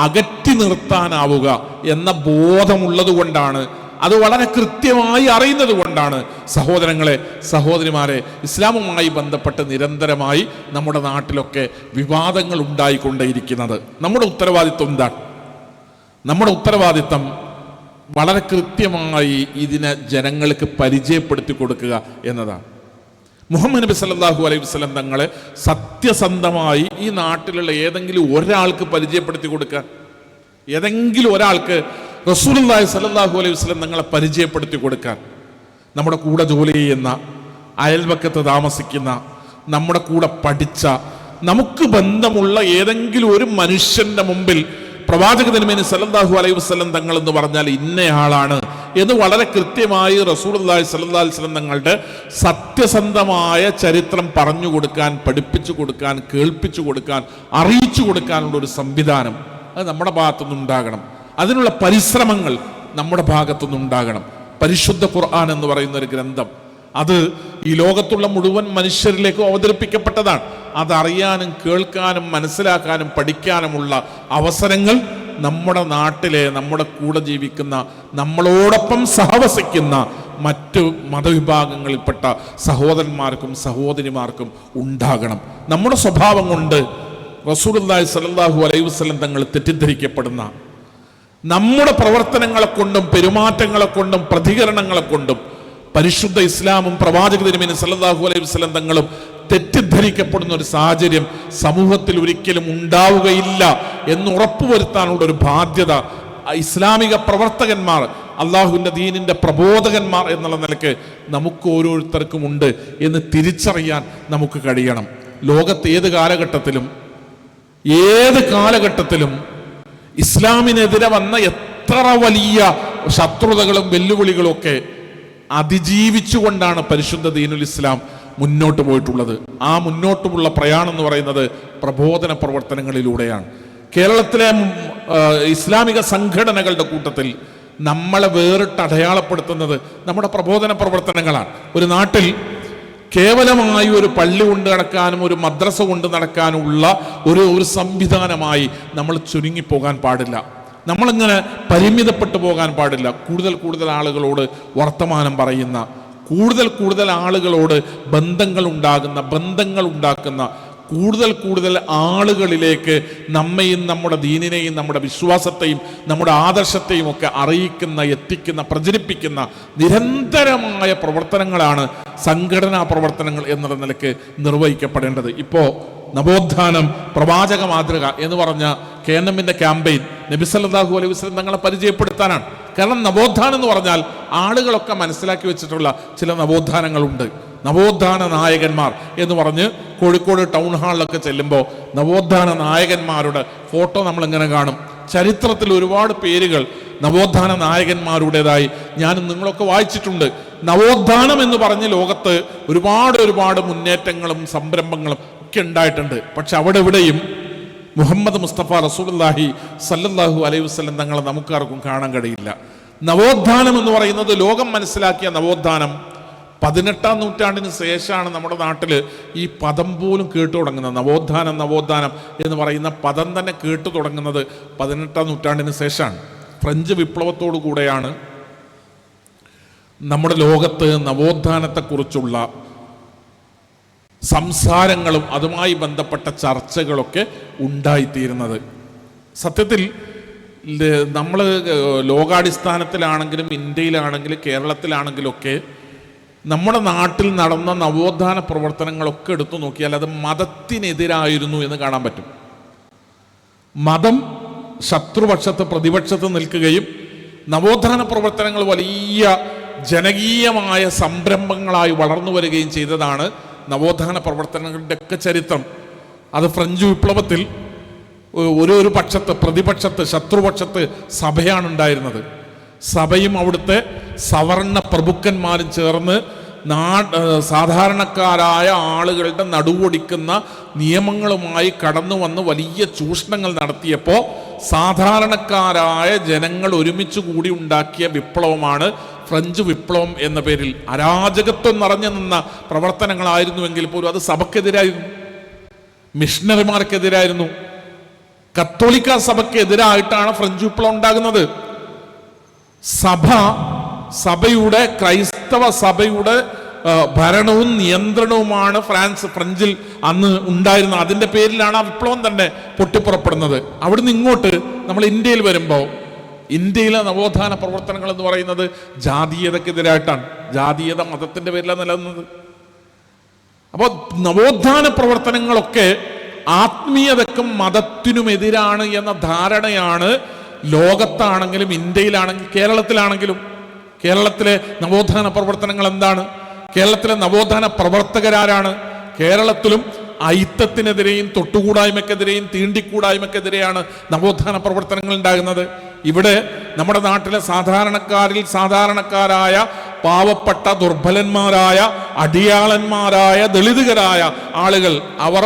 അകറ്റി നിർത്താനാവുക എന്ന ബോധമുള്ളത് കൊണ്ടാണ്, അത് വളരെ കൃത്യമായി അറിയുന്നത് കൊണ്ടാണ് സഹോദരങ്ങളെ, സഹോദരിമാരെ, ഇസ്ലാമുമായി ബന്ധപ്പെട്ട് നിരന്തരമായി നമ്മുടെ നാട്ടിലൊക്കെ വിവാദങ്ങൾ ഉണ്ടായിക്കൊണ്ടേയിരിക്കുന്നത്. നമ്മുടെ ഉത്തരവാദിത്വം എന്താണ്? നമ്മുടെ ഉത്തരവാദിത്വം വളരെ കൃത്യമായി ഇതിനെ ജനങ്ങൾക്ക് പരിചയപ്പെടുത്തി കൊടുക്കുക എന്നതാണ്. മുഹമ്മദ് നബി സല്ലല്ലാഹു അലൈഹി വസല്ലം തങ്ങളെ സത്യസന്ധമായി ഈ നാട്ടിലുള്ള ഏതെങ്കിലും ഒരാൾക്ക് പരിചയപ്പെടുത്തി കൊടുക്കാൻ, ഏതെങ്കിലും ഒരാൾക്ക് റസൂലുള്ളാഹി സ്വല്ലല്ലാഹു അലൈഹി വസല്ലം തങ്ങളെ പരിചയപ്പെടുത്തി കൊടുക്കാൻ, നമ്മുടെ കൂടെ ജോലി ചെയ്യുന്ന, അയൽവക്കത്ത് താമസിക്കുന്ന, നമ്മുടെ കൂടെ പഠിച്ച, നമുക്ക് ബന്ധമുള്ള ഏതെങ്കിലും ഒരു മനുഷ്യന്റെ മുമ്പിൽ പ്രവാചക തിരുമേനി സല്ലല്ലാഹു അലൈഹി വസല്ലം തങ്ങൾ എന്ന് പറഞ്ഞാൽ ഇന്നയാളാണ് എന്ന് വളരെ കൃത്യമായി റസൂലുള്ളാഹി സ്വല്ലല്ലാഹു അലൈഹി വസല്ലം തങ്ങളുടെ സത്യസന്ധമായ ചരിത്രം പറഞ്ഞു കൊടുക്കാൻ, പഠിപ്പിച്ചു കൊടുക്കാൻ, കേൾപ്പിച്ചു കൊടുക്കാൻ, അറിയിച്ചു കൊടുക്കാനുള്ള ഒരു സംവിധാനം അത് നമ്മുടെ ഭാഗത്തുനിന്നുണ്ടാകണം. അതിനുള്ള പരിശ്രമങ്ങൾ നമ്മുടെ ഭാഗത്തുനിന്നുണ്ടാകണം. പരിശുദ്ധ ഖുർആൻ എന്ന് പറയുന്ന ഒരു ഗ്രന്ഥം, അത് ഈ ലോകത്തുള്ള മുഴുവൻ മനുഷ്യരിലേക്കും അവതരിപ്പിക്കപ്പെട്ടതാണ്. അതറിയാനും കേൾക്കാനും മനസ്സിലാക്കാനും പഠിക്കാനുമുള്ള അവസരങ്ങൾ നമ്മുടെ നാട്ടിലെ, നമ്മുടെ കൂടെ ജീവിക്കുന്ന, നമ്മളോടൊപ്പം സഹവസിക്കുന്ന മറ്റു മതവിഭാഗങ്ങളിൽപ്പെട്ട സഹോദരന്മാർക്കും സഹോദരിമാർക്കും ഉണ്ടാകണം. നമ്മുടെ സ്വഭാവം കൊണ്ട് റസൂലുള്ളാഹി സ്വല്ലല്ലാഹു അലൈഹി വസല്ലം തങ്ങൾ തെറ്റിദ്ധരിക്കപ്പെടുന്ന, നമ്മുടെ പ്രവർത്തനങ്ങളെ കൊണ്ടും പെരുമാറ്റങ്ങളെ കൊണ്ടും പ്രതികരണങ്ങളെ കൊണ്ടും പരിശുദ്ധ ഇസ്ലാമും പ്രവാചക തിരുമേനി സല്ലല്ലാഹു അലൈഹി വസല്ലം തങ്ങളും തെറ്റിദ്ധരിക്കപ്പെടുന്ന ഒരു സാഹചര്യം സമൂഹത്തിൽ ഒരിക്കലും ഉണ്ടാവുകയില്ല എന്ന് ഉറപ്പുവരുത്താനുള്ള ഒരു ബാധ്യത ഇസ്ലാമിക പ്രവർത്തകന്മാർ, അള്ളാഹുവിൻ്റെ ദീനിൻ്റെ പ്രബോധകന്മാർ എന്നുള്ള നിലയ്ക്ക് നമുക്ക് ഓരോരുത്തർക്കും ഉണ്ട് എന്ന് തിരിച്ചറിയാൻ നമുക്ക് കഴിയണം. ലോകത്ത് ഏത് കാലഘട്ടത്തിലും ഇസ്ലാമിനെതിരെ വന്ന എത്ര വലിയ ശത്രുതകളും വെല്ലുവിളികളും ഒക്കെ അതിജീവിച്ചുകൊണ്ടാണ് പരിശുദ്ധ ദീനുൽ ഇസ്ലാം മുന്നോട്ട് പോയിട്ടുള്ളത്. ആ മുന്നോട്ടുമുള്ള പ്രയാണം എന്ന് പറയുന്നത് പ്രബോധന പ്രവർത്തനങ്ങളിലൂടെയാണ്. കേരളത്തിലെ ഇസ്ലാമിക സംഘടനകളുടെ കൂട്ടത്തിൽ നമ്മളെ വേറിട്ട് അടയാളപ്പെടുത്തുന്നത് നമ്മുടെ പ്രബോധന പ്രവർത്തനങ്ങളാണ്. ഒരു നാട്ടിൽ കേവലമായി ഒരു പള്ളി കൊണ്ട് നടക്കാനും ഒരു മദ്രസ കൊണ്ട് നടക്കാനുള്ള ഒരു സംവിധാനമായി നമ്മൾ ചുരുങ്ങിപ്പോകാൻ പാടില്ല. നമ്മളിങ്ങനെ പരിമിതപ്പെട്ടു പോകാൻ പാടില്ല. കൂടുതൽ ആളുകളോട് വർത്തമാനം പറയുന്ന, കൂടുതൽ ആളുകളോട് ബന്ധങ്ങൾ ഉണ്ടാക്കുന്ന കൂടുതൽ ആളുകളിലേക്ക് നമ്മയും നമ്മുടെ ദീനിനെയും നമ്മുടെ വിശ്വാസത്തെയും നമ്മുടെ ആദർശത്തെയും ഒക്കെ അറിയിക്കുന്ന, എത്തിക്കുന്ന, പ്രചരിപ്പിക്കുന്ന നിരന്തരമായ പ്രവർത്തനങ്ങളാണ് സംഘടനാ പ്രവർത്തനങ്ങൾ എന്നുള്ള നിലയ്ക്ക് നിർവഹിക്കപ്പെടേണ്ടത്. ഇപ്പോൾ നവോത്ഥാനം പ്രവാചക മാതൃക എന്ന് പറഞ്ഞ KNM-ന്റെ ക്യാമ്പയിൻ നബി സല്ലല്ലാഹു അലൈഹി വസല്ലം തങ്ങളെ പരിചയപ്പെടുത്താനാണ്. കാരണം നവോത്ഥാനം എന്ന് പറഞ്ഞാൽ ആളുകളൊക്കെ മനസ്സിലാക്കി വെച്ചിട്ടുള്ള ചില നവോത്ഥാനങ്ങളുണ്ട്. നവോത്ഥാന നായകന്മാർ എന്ന് പറഞ്ഞ് കോഴിക്കോട് ടൗൺ ഹാളിലൊക്കെ ചെല്ലുമ്പോൾ നവോത്ഥാന നായകന്മാരുടെ ഫോട്ടോ നമ്മളിങ്ങനെ കാണും. ചരിത്രത്തിൽ ഒരുപാട് പേരുകൾ നവോത്ഥാന നായകന്മാരുടേതായി ഞാനും നിങ്ങളൊക്കെ വായിച്ചിട്ടുണ്ട്. നവോത്ഥാനം എന്ന് പറഞ്ഞ് ലോകത്ത് ഒരുപാട് മുന്നേറ്റങ്ങളും സംരംഭങ്ങളും ഒക്കെ ഉണ്ടായിട്ടുണ്ട്. പക്ഷെ അവിടെ എവിടെയും മുഹമ്മദ് മുസ്തഫ റസൂലുള്ളാഹി സല്ലല്ലാഹു അലൈഹി വസല്ലം തങ്ങളെ നമുക്കാർക്കും കാണാൻ കഴിയില്ല. നവോത്ഥാനം എന്ന് പറയുന്നത്, ലോകം മനസ്സിലാക്കിയ നവോത്ഥാനം 18-ാം നൂറ്റാണ്ടിന് ശേഷമാണ് നമ്മുടെ നാട്ടിൽ ഈ പദം പോലും കേട്ടു തുടങ്ങുന്നത്. നവോത്ഥാനം എന്ന് പറയുന്ന പദം തന്നെ കേട്ടു തുടങ്ങുന്നത് 18-ാം നൂറ്റാണ്ടിന് ശേഷമാണ്. ഫ്രഞ്ച് വിപ്ലവത്തോടു കൂടെയാണ് നമ്മുടെ ലോകത്ത് നവോത്ഥാനത്തെക്കുറിച്ചുള്ള സംസാരങ്ങളും അതുമായി ബന്ധപ്പെട്ട ചർച്ചകളൊക്കെ ഉണ്ടായിത്തീരുന്നത്. സത്യത്തിൽ നമ്മൾ ലോകാടിസ്ഥാനത്തിലാണെങ്കിലും ഇന്ത്യയിലാണെങ്കിലും കേരളത്തിലാണെങ്കിലും ഒക്കെ നമ്മുടെ നാട്ടിൽ നടന്ന നവോത്ഥാന പ്രവർത്തനങ്ങളൊക്കെ എടുത്തു നോക്കിയാൽ അത് മതത്തിനെതിരായിരുന്നു എന്ന് കാണാൻ പറ്റും. മതം ശത്രുപക്ഷത്ത് പ്രതിപക്ഷത്ത് നിൽക്കുകയും നവോത്ഥാന പ്രവർത്തനങ്ങൾ വലിയ ജനകീയമായ സംരംഭങ്ങളായി വളർന്നു വരികയും ചെയ്തതാണ് നവോത്ഥാന പ്രവർത്തനങ്ങളുടെ ഒക്കെ ചരിത്രം. അത് ഫ്രഞ്ച് വിപ്ലവത്തിൽ ഒരു പക്ഷത്ത് പ്രതിപക്ഷത്ത് ശത്രുപക്ഷത്ത് സഭയാണ് ഉണ്ടായിരുന്നത്. സഭയും അവിടുത്തെ സവർണ പ്രഭുക്കന്മാരും ചേർന്ന് സാധാരണക്കാരായ ആളുകളുടെ നടുവൊടിക്കുന്ന നിയമങ്ങളുമായി കടന്നു വന്ന് വലിയ ചൂഷണങ്ങൾ നടത്തിയപ്പോൾ സാധാരണക്കാരായ ജനങ്ങൾ ഒരുമിച്ച് കൂടി ഉണ്ടാക്കിയ വിപ്ലവമാണ് ഫ്രഞ്ച് വിപ്ലവം എന്ന പേരിൽ. അരാജകത്വം നിറഞ്ഞു നിന്ന പ്രവർത്തനങ്ങളായിരുന്നുവെങ്കിൽ പോലും അത് സഭയ്ക്കെതിരായിരുന്നു, മിഷണറിമാർക്കെതിരായിരുന്നു, കത്തോലിക്ക സഭയ്ക്കെതിരായിട്ടാണ് ഫ്രഞ്ച് വിപ്ലവം ഉണ്ടാകുന്നത്. സഭയുടെ ക്രൈസ്തവ സഭയുടെ ഭരണവും നിയന്ത്രണവുമാണ് ഫ്രഞ്ചിൽ അന്ന് ഉണ്ടായിരുന്നത്. അതിൻ്റെ പേരിലാണ് ആ വിപ്ലവം തന്നെ പൊട്ടിപ്പുറപ്പെടുന്നത്. അവിടുന്ന് ഇങ്ങോട്ട് നമ്മൾ ഇന്ത്യയിൽ വരുമ്പോൾ ഇന്ത്യയിലെ നവോത്ഥാന പ്രവർത്തനങ്ങൾ എന്ന് പറയുന്നത് ജാതീയതക്കെതിരായിട്ടാണ്. ജാതീയത മതത്തിൻ്റെ പേരിലാണ് നിലനിന്നത്. അപ്പോൾ നവോത്ഥാന പ്രവർത്തനങ്ങളൊക്കെ ആത്മീയതക്കും മതത്തിനുമെതിരാണ് എന്ന ധാരണയാണ് ലോകത്താണെങ്കിലും ഇന്ത്യയിലാണെങ്കിലും കേരളത്തിലാണെങ്കിലും. കേരളത്തിലെ നവോത്ഥാന പ്രവർത്തനങ്ങൾ എന്താണ്? കേരളത്തിലെ നവോത്ഥാന പ്രവർത്തകരാരാണ്? കേരളത്തിലും അയിത്തത്തിനെതിരെയും തൊട്ടുകൂടായ്മക്കെതിരെയും തീണ്ടിക്കൂടായ്മക്കെതിരെയാണ് നവോത്ഥാന പ്രവർത്തനങ്ങൾ ഉണ്ടാകുന്നത്. ഇവിടെ നമ്മുടെ നാട്ടിലെ സാധാരണക്കാരായ പാവപ്പെട്ട ദുർബലന്മാരായ അടിയാളന്മാരായ ദളിതുകരായ ആളുകൾ അവർ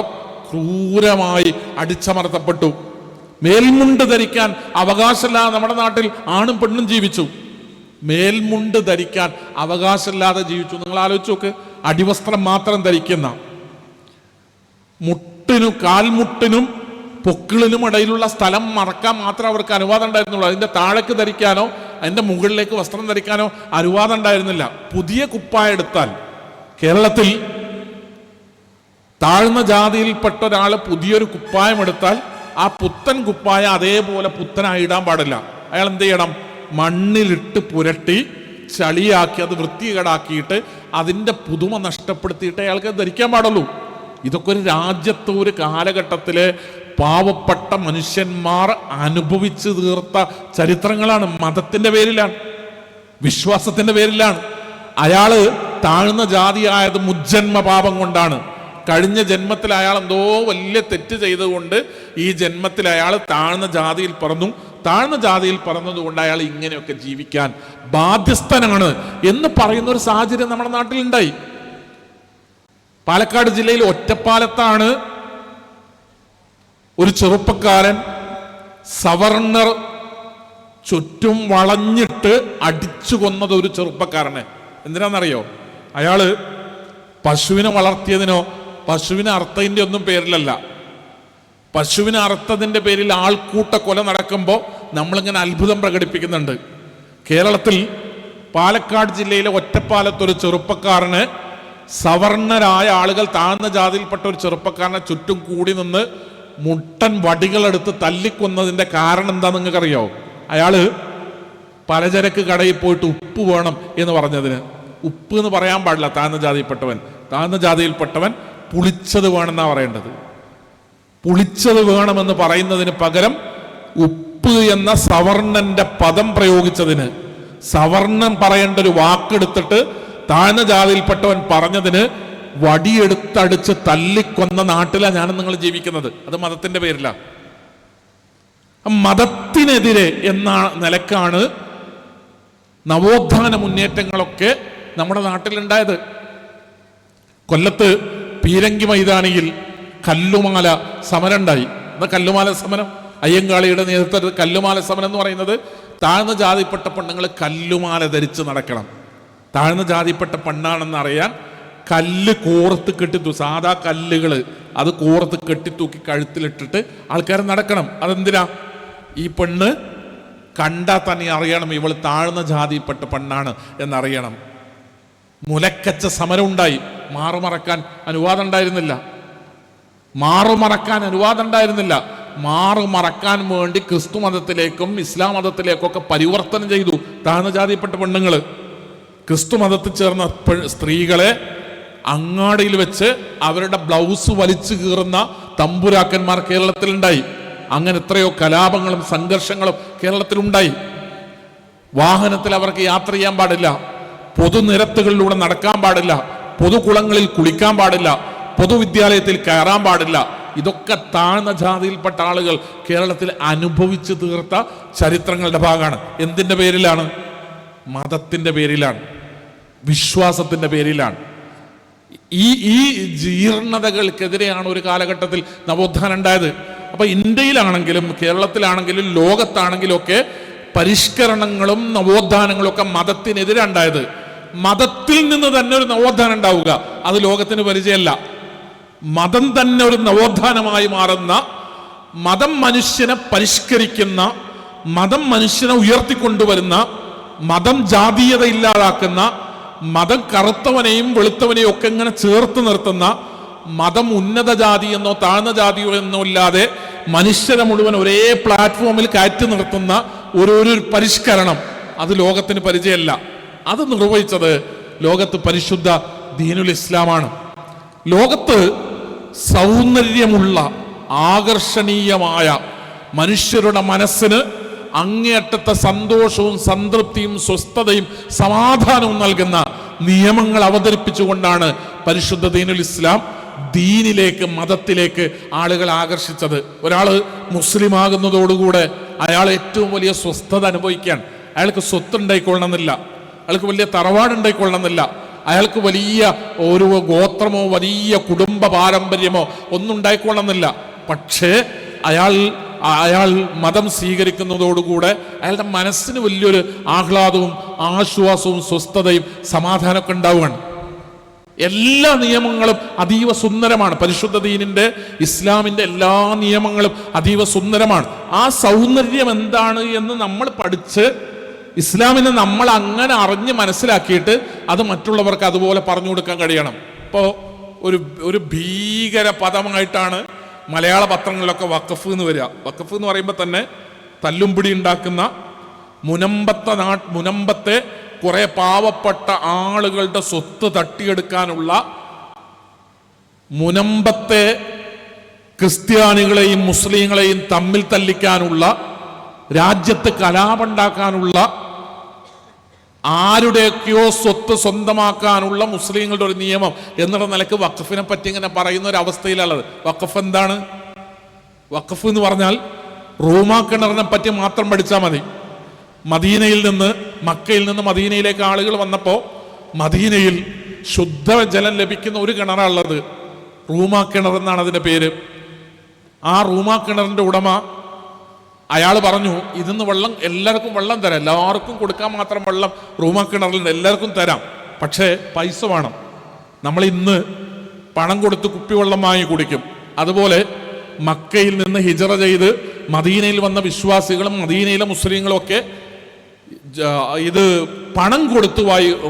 ക്രൂരമായി അടിച്ചമർത്തപ്പെട്ടു. മേൽമുണ്ട് ധരിക്കാൻ അവകാശമില്ലാതെ നമ്മുടെ നാട്ടിൽ ആണും പെണ്ണും ജീവിച്ചു. മേൽമുണ്ട് ധരിക്കാൻ അവകാശമില്ലാതെ ജീവിച്ചു. നിങ്ങൾ ആലോചിച്ച് നോക്ക്. അടിവസ്ത്രം മാത്രം ധരിക്കുന്ന, കാൽമുട്ടിനും പൊക്കിളിനും ഇടയിലുള്ള സ്ഥലം മറക്കാൻ മാത്രം അവർക്ക് അനുവാദം ഉണ്ടായിരുന്നുള്ളൂ. അതിൻ്റെ താഴേക്ക് ധരിക്കാനോ അതിൻ്റെ മുകളിലേക്ക് വസ്ത്രം ധരിക്കാനോ അനുവാദം ഉണ്ടായിരുന്നില്ല. പുതിയ കുപ്പായം എടുത്താൽ, കേരളത്തിൽ താഴ്ന്ന ജാതിയിൽപ്പെട്ട ഒരാൾ പുതിയൊരു കുപ്പായം എടുത്താൽ ആ പുത്തൻ കുപ്പായ അതേപോലെ പുത്തനായി ഇടാൻ പാടില്ല. അയാൾ എന്ത് ചെയ്യണം? മണ്ണിലിട്ട് പുരട്ടി ചളിയാക്കി അത് വൃത്തികേടാക്കിയിട്ട് അതിൻ്റെ പുതുമ നഷ്ടപ്പെടുത്തിയിട്ട് അയാൾക്ക് ധരിക്കാൻ പാടുള്ളൂ. ഇതൊക്കെ ഒരു രാജ്യത്ത് ഒരു കാലഘട്ടത്തിലെ പാവപ്പെട്ട മനുഷ്യന്മാർ അനുഭവിച്ചു തീർത്ത ചരിത്രങ്ങളാണ്. മതത്തിൻ്റെ പേരിലാണ്, വിശ്വാസത്തിൻ്റെ പേരിലാണ്. അയാള് താഴ്ന്ന ജാതിയായത് മുജ്ജന്മ പാപം കൊണ്ടാണ്. കഴിഞ്ഞ ജന്മത്തിൽ അയാൾ എന്തോ വലിയ തെറ്റ് ചെയ്തുകൊണ്ട് ഈ ജന്മത്തിൽ അയാൾ താഴ്ന്ന ജാതിയിൽ പിറന്നു. താഴ്ന്ന ജാതിയിൽ പിറന്നതുകൊണ്ട് അയാൾ ഇങ്ങനെയൊക്കെ ജീവിക്കാൻ ബാധ്യസ്ഥനാണ് എന്ന് പറയുന്ന ഒരു സാഹചര്യം നമ്മുടെ നാട്ടിലുണ്ടായി. പാലക്കാട് ജില്ലയിൽ ഒറ്റപ്പാലത്താണ് ഒരു ചെറുപ്പക്കാരൻ സവർണർ ചുറ്റും വളഞ്ഞിട്ട് അടിച്ചു കൊന്നത്. ഒരു ചെറുപ്പക്കാരനെ എന്തിനാണെന്നറിയോ? അയാള് പശുവിനെ വളർത്തിയതിനോ പശുവിനെ അറുത്തതിൻ്റെ ഒന്നും പേരിലല്ല. പശുവിനെ അറുത്തതിൻ്റെ പേരിൽ ആൾക്കൂട്ട കൊല നടക്കുമ്പോൾ നമ്മളിങ്ങനെ അത്ഭുതം പ്രകടിപ്പിക്കുന്നുണ്ട്. കേരളത്തിൽ പാലക്കാട് ജില്ലയിലെ ഒറ്റപ്പാലത്തൊരു ചെറുപ്പക്കാരന് സവർണരായ ആളുകൾ, താഴ്ന്ന ജാതിയിൽപ്പെട്ട ഒരു ചെറുപ്പക്കാരനെ ചുറ്റും കൂടി നിന്ന് മുട്ടൻ വടികളെടുത്ത് തല്ലിക്കൊന്നതിൻ്റെ കാരണം എന്താ നിങ്ങൾക്കറിയോ? അയാള് പലചരക്ക് കടയിൽ പോയിട്ട് ഉപ്പ് വേണം എന്ന് പറഞ്ഞതിന്. ഉപ്പ് എന്ന് പറയാൻ പാടില്ല. താഴ്ന്ന ജാതിയിൽപ്പെട്ടവൻ പുളിച്ചത് വേണമെന്നാണ് പറയേണ്ടത്. പുളിച്ചത് വേണമെന്ന് പറയുന്നതിന് പകരം ഉപ്പ് എന്ന സവർണന്റെ പദം പ്രയോഗിച്ചതിന്, സവർണൻ പറയേണ്ട ഒരു വാക്കെടുത്തിട്ട് താഴ്ന്ന ജാതിയിൽപ്പെട്ടവൻ പറഞ്ഞതിന് വടിയെടുത്തടിച്ച് തല്ലിക്കൊന്ന നാട്ടിലാണ് ഞാനും നിങ്ങൾ ജീവിക്കുന്നത്. അത് മതത്തിന്റെ പേരിലാണ്. മതത്തിനെതിരെ എന്ന നിലക്കാണ് നവോത്ഥാന മുന്നേറ്റങ്ങളൊക്കെ നമ്മുടെ നാട്ടിലുണ്ടായത്. കൊല്ലത്ത് പീരങ്കി മൈതാനിയിൽ കല്ലുമാല സമരം ഉണ്ടായി. എന്താ കല്ലുമാല സമരം? അയ്യങ്കാളിയുടെ നേതൃത്വത്തിൽ കല്ലുമാല സമരം എന്ന് പറയുന്നത് താഴ്ന്ന ജാതിപ്പെട്ട പെണ്ണുങ്ങൾ കല്ലുമാല ധരിച്ച് നടക്കണം. താഴ്ന്ന ജാതിപ്പെട്ട പെണ്ണാണെന്ന് അറിയാൻ കല്ല് കോർത്ത് കെട്ടിത്തൂ, സാധാ കല്ലുകൾ അത് കോർത്ത് കെട്ടിത്തൂക്കി കഴുത്തിലിട്ടിട്ട് ആൾക്കാർ നടക്കണം. അതെന്തിനാ? ഈ പെണ്ണ് കണ്ടാൽ തന്നെ അറിയണം ഇവൾ താഴ്ന്ന ജാതിപ്പെട്ട പെണ്ണാണ് എന്നറിയണം. മുലക്കച്ച സമരം ഉണ്ടായി. മാറുമറക്കാൻ അനുവാദം ഉണ്ടായിരുന്നില്ല. മാറുമറക്കാൻ വേണ്ടി ക്രിസ്തു മതത്തിലേക്കും ഇസ്ലാം മതത്തിലേക്കും ഒക്കെ പരിവർത്തനം ചെയ്തു താഴ്ന്ന ജാതിപ്പെട്ട പെണ്ണുങ്ങൾ. ക്രിസ്തു മതത്തിൽ ചേർന്ന സ്ത്രീകളെ അങ്ങാടിയിൽ വെച്ച് അവരുടെ ബ്ലൗസ് വലിച്ചു കീറുന്ന തമ്പുരാക്കന്മാർ കേരളത്തിലുണ്ടായി. അങ്ങനെ എത്രയോ കലാപങ്ങളും സംഘർഷങ്ങളും കേരളത്തിലുണ്ടായി. വാഹനത്തിൽ അവർക്ക് യാത്ര ചെയ്യാൻ പാടില്ല, പൊതുനിരത്തുകളിലൂടെ നടക്കാൻ പാടില്ല, പൊതുകുളങ്ങളിൽ കുളിക്കാൻ പാടില്ല, പൊതുവിദ്യാലയത്തിൽ കയറാൻ പാടില്ല. ഇതൊക്കെ താഴ്ന്ന ജാതിയിൽപ്പെട്ട ആളുകൾ കേരളത്തിൽ അനുഭവിച്ചു തീർത്ത ചരിത്രങ്ങളുടെ ഭാഗമാണ്. എന്തിൻ്റെ പേരിലാണ്? മതത്തിൻ്റെ പേരിലാണ്, വിശ്വാസത്തിൻ്റെ പേരിലാണ്. ഈ ജീർണതകൾക്കെതിരെയാണ് ഒരു കാലഘട്ടത്തിൽ നവോത്ഥാനം ഉണ്ടായത്. അപ്പൊ ഇന്ത്യയിലാണെങ്കിലും കേരളത്തിലാണെങ്കിലും ലോകത്താണെങ്കിലും ഒക്കെ പരിഷ്കരണങ്ങളും നവോത്ഥാനങ്ങളും ഒക്കെ മതത്തിനെതിരെ ഉണ്ടായത്. മതത്തിൽ നിന്ന് തന്നെ ഒരു നവോത്ഥാനം ഉണ്ടാവുക അത് ലോകത്തിന് പരിചയമല്ല. മതം തന്നെ ഒരു നവോത്ഥാനമായി മാറുന്ന, മതം മനുഷ്യനെ പരിഷ്കരിക്കുന്ന, മതം മനുഷ്യനെ ഉയർത്തിക്കൊണ്ടുവരുന്ന, മതം ജാതീയത ഇല്ലാതാക്കുന്ന, മതം കറുത്തവനെയും വെളുത്തവനെയും ഒക്കെ ഇങ്ങനെ ചേർത്ത് നിർത്തുന്ന, മതം ഉന്നത ജാതി എന്നോ താഴ്ന്ന ജാതിയോ എന്നോ ഇല്ലാതെ മനുഷ്യരെ മുഴുവൻ ഒരേ പ്ലാറ്റ്ഫോമിൽ കയറ്റി നിർത്തുന്ന ഒരു പരിഷ്കരണം അത് ലോകത്തിന് പരിചയമല്ല. അത് നിർവഹിച്ചത് ലോകത്ത് പരിശുദ്ധ ദീനുൽ ഇസ്ലാമാണ്. ലോകത്ത് സൗന്ദര്യമുള്ള ആകർഷണീയമായ മനുഷ്യരുടെ മനസ്സിന് അങ്ങേയറ്റത്തെ സന്തോഷവും സംതൃപ്തിയും സ്വസ്ഥതയും സമാധാനവും നൽകുന്ന നിയമങ്ങൾ അവതരിപ്പിച്ചുകൊണ്ടാണ് പരിശുദ്ധ ദീനുൽ ഇസ്ലാം ദീനിലേക്ക്, മതത്തിലേക്ക് ആളുകൾ ആകർഷിച്ചത്. ഒരാൾ മുസ്ലിം ആകുന്നതോടുകൂടെ അയാൾ ഏറ്റവും വലിയ സ്വസ്ഥത അനുഭവിക്കാൻ, അയാൾക്ക് സ്വത്ത് ഉണ്ടായിക്കൊള്ളണമെന്നില്ല, അയാൾക്ക് വലിയ തറവാടുണ്ടായിക്കൊള്ളണമെന്നില്ല, അയാൾക്ക് വലിയ ഒരു ഗോത്രമോ വലിയ കുടുംബ പാരമ്പര്യമോ ഒന്നും ഉണ്ടായിക്കൊള്ളണമെന്നില്ല. പക്ഷേ അയാൾ മതം സ്വീകരിക്കുന്നതോടുകൂടെ അയാളുടെ മനസ്സിന് വലിയൊരു ആഹ്ലാദവും ആശ്വാസവും സ്വസ്ഥതയും സമാധാനമൊക്കെ ഉണ്ടാവുകയാണ്. എല്ലാ നിയമങ്ങളും അതീവ സുന്ദരമാണ്. പരിശുദ്ധ ദീനിന്റെ, ഇസ്ലാമിന്റെ എല്ലാ നിയമങ്ങളും അതീവ സുന്ദരമാണ്. ആ സൗന്ദര്യം എന്താണ് എന്ന് നമ്മൾ പഠിച്ച് ഇസ്ലാമിനെ നമ്മൾ അങ്ങനെ അറിഞ്ഞ് മനസ്സിലാക്കിയിട്ട് അത് മറ്റുള്ളവർക്ക് അതുപോലെ പറഞ്ഞു കൊടുക്കാൻ കഴിയണം. ഇപ്പോൾ ഒരു ഭീകര പദമായിട്ടാണ് മലയാള പത്രങ്ങളിലൊക്കെ വഖഫ് എന്ന് വരിക. വഖഫ് എന്ന് പറയുമ്പോൾ തന്നെ തല്ലുംപിടി ഉണ്ടാക്കുന്ന, മുനമ്പത്തെ കുറെ പാവപ്പെട്ട ആളുകളുടെ സ്വത്ത് തട്ടിയെടുക്കാനുള്ള, മുനമ്പത്തെ ക്രിസ്ത്യാനികളെയും മുസ്ലിങ്ങളെയും തമ്മിൽ തല്ലിക്കാനുള്ള, രാജ്യത്ത് കലാപമുണ്ടാക്കാനുള്ള, ആരുടെയൊക്കെയോ സ്വത്ത് സ്വന്തമാക്കാനുള്ള മുസ്ലിങ്ങളുടെ ഒരു നിയമം എന്നുള്ള നിലക്ക് വഖഫിനെ പറ്റി ഇങ്ങനെ പറയുന്ന ഒരു അവസ്ഥയിലുള്ളത്. വഖഫ് എന്താണ്? വഖഫ് എന്ന് പറഞ്ഞാൽ റൂമാ കിണറിനെ പറ്റി മാത്രം പഠിച്ചാൽ മതി. മക്കയിൽ നിന്ന് മദീനയിലേക്ക് ആളുകൾ വന്നപ്പോൾ മദീനയിൽ ശുദ്ധജലം ലഭിക്കുന്ന ഒരു കിണറാണുള്ളത്, റൂമാ കിണർ എന്നാണ് അതിൻ്റെ പേര്. ആ റൂമാ കിണറിൻ്റെ ഉടമ അയാൾ പറഞ്ഞു, ഇതിന്ന് വെള്ളം എല്ലാവർക്കും വെള്ളം തരാം, എല്ലാവർക്കും കൊടുക്കാൻ മാത്രം വെള്ളം റൂമാ കിണറിലുണ്ട്, എല്ലാവർക്കും തരാം, പക്ഷേ പൈസ വേണം. നമ്മൾ ഇന്ന് പണം കൊടുത്ത് കുപ്പിവെള്ളം വാങ്ങി കുടിക്കും. അതുപോലെ മക്കയിൽ നിന്ന് ഹിജറ ചെയ്ത് മദീനയിൽ വന്ന വിശ്വാസികളും മദീനയിലെ മുസ്ലിങ്ങളും ഒക്കെ ഇത് പണം കൊടുത്തു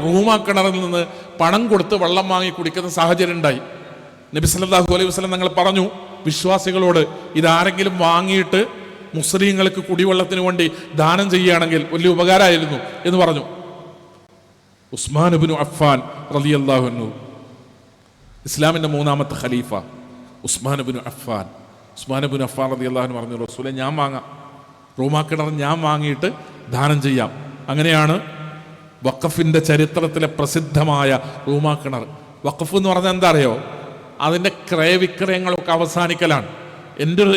റൂമാ കിണറിൽ നിന്ന് പണം കൊടുത്ത് വെള്ളം വാങ്ങി കുടിക്കുന്ന സാഹചര്യം ഉണ്ടായി. നബി സല്ലല്ലാഹു അലൈഹി വസല്ലം തങ്ങൾ പറഞ്ഞു വിശ്വാസികളോട്, ഇതാരെങ്കിലും വാങ്ങിയിട്ട് മുസ്ലിങ്ങൾക്ക് കുടിവെള്ളത്തിന് വേണ്ടി ദാനം ചെയ്യുകയാണെങ്കിൽ വലിയ ഉപകാരമായിരുന്നു എന്ന് പറഞ്ഞു. ഉസ്മാൻ ഇബ്നു അഫ്ഫാൻ റളിയല്ലാഹു അൻഹു, ഇസ്ലാമിന്റെ മൂന്നാമത്തെ ഖലീഫ ഉസ്മാൻ ഇബ്നു അഫ്ഫാൻ റളിയല്ലാഹു അൻഹു പറഞ്ഞു, റസൂലേ ഞാൻ വാങ്ങാം, റൂമാ കിണർ ഞാൻ വാങ്ങിയിട്ട് ദാനം ചെയ്യാം. അങ്ങനെയാണ് വഖഫിന്റെ ചരിത്രത്തിലെ പ്രസിദ്ധമായ റൂമാ കിണർ. വഖഫ് എന്ന് പറഞ്ഞാൽ എന്താ അറിയോ? അതിൻ്റെ ക്രയവിക്രയങ്ങളൊക്കെ അവസാനിക്കലാണ്.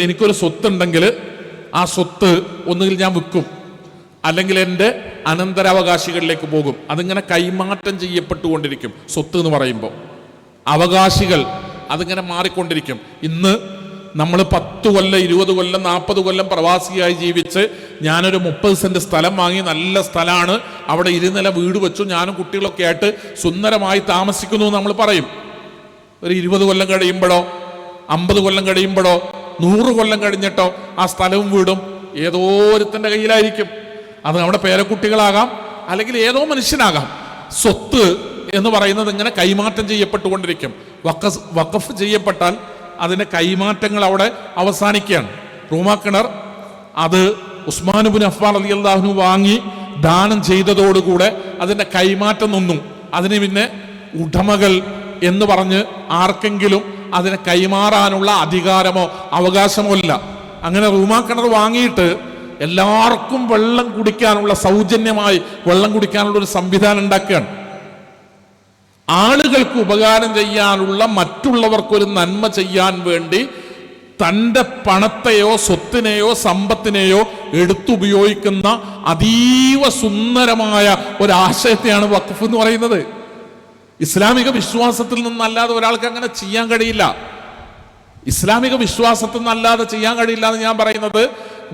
എനിക്കൊരു സ്വത്തുണ്ടെങ്കിൽ ആ സ്വത്ത് ഒന്നുകിൽ ഞാൻ വിൽക്കും, അല്ലെങ്കിൽ എൻ്റെ അനന്തരാവകാശികളിലേക്ക് പോകും. അതിങ്ങനെ കൈമാറ്റം ചെയ്യപ്പെട്ടുകൊണ്ടിരിക്കും. സ്വത്ത് എന്ന് പറയുമ്പോൾ അവകാശികൾ അതിങ്ങനെ മാറിക്കൊണ്ടിരിക്കും. ഇന്ന് നമ്മൾ 10 കൊല്ലം 20 കൊല്ലം 40 കൊല്ലം പ്രവാസിയായി ജീവിച്ച് ഞാനൊരു 30 സെന്റ് സ്ഥലം വാങ്ങി, നല്ല സ്ഥലമാണ്, അവിടെ 2 നില വീട് വെച്ചു, ഞാനും കുട്ടികളൊക്കെ ആയിട്ട് സുന്ദരമായി താമസിക്കുന്നു നമ്മൾ പറയും. ഒരു 20 കൊല്ലം കഴിയുമ്പോഴോ 50 കൊല്ലം കഴിയുമ്പോഴോ 100 കൊല്ലം കഴിഞ്ഞിട്ടോ ആ സ്ഥലവും വീടും ഏതോ ഒരുത്തൻ്റെ കയ്യിലായിരിക്കും. അത് നമ്മുടെ പേരക്കുട്ടികളാകാം, അല്ലെങ്കിൽ ഏതോ മനുഷ്യനാകാം. സ്വത്ത് എന്ന് പറയുന്നത് ഇങ്ങനെ കൈമാറ്റം ചെയ്യപ്പെട്ടുകൊണ്ടിരിക്കും. വഖഫ് ചെയ്യപ്പെട്ടാൽ അതിൻ്റെ കൈമാറ്റങ്ങൾ അവിടെ അവസാനിക്കുകയാണ്. റൂമാ കിണർ അത് ഉസ്മാൻ ഇബ്നു അഫ്ഫാൻ റളിയല്ലാഹു അൻഹു വാങ്ങി ദാനം ചെയ്തതോടുകൂടെ അതിൻ്റെ കൈമാറ്റം നിന്നു. അതിന് പിന്നെ ഉടമകൾ എന്ന് പറഞ്ഞ് ആർക്കെങ്കിലും അതിനെ കൈമാറാനുള്ള അധികാരമോ അവകാശമോ ഇല്ല. അങ്ങനെ റൂമാ കിണർ വാങ്ങിയിട്ട് എല്ലാവർക്കും വെള്ളം കുടിക്കാനുള്ള, സൗജന്യമായി വെള്ളം കുടിക്കാനുള്ള ഒരു സംവിധാനം ഉണ്ടാക്കുകയാണ്. ആളുകൾക്ക് ഉപകാരം ചെയ്യാനുള്ള, മറ്റുള്ളവർക്കൊരു നന്മ ചെയ്യാൻ വേണ്ടി തൻ്റെ പണത്തെയോ സ്വത്തിനെയോ സമ്പത്തിനെയോ എടുത്തുപയോഗിക്കുന്ന അതീവ സുന്ദരമായ ഒരാശയത്തെയാണ് വഖഫ് എന്ന് പറയുന്നത്. ഇസ്ലാമിക വിശ്വാസത്തിൽ നിന്നല്ലാതെ ഒരാൾക്ക് അങ്ങനെ ചെയ്യാൻ കഴിയില്ല. ഇസ്ലാമിക വിശ്വാസത്തിൽ നിന്നല്ലാതെ ചെയ്യാൻ കഴിയില്ല എന്ന് ഞാൻ പറയുന്നത്,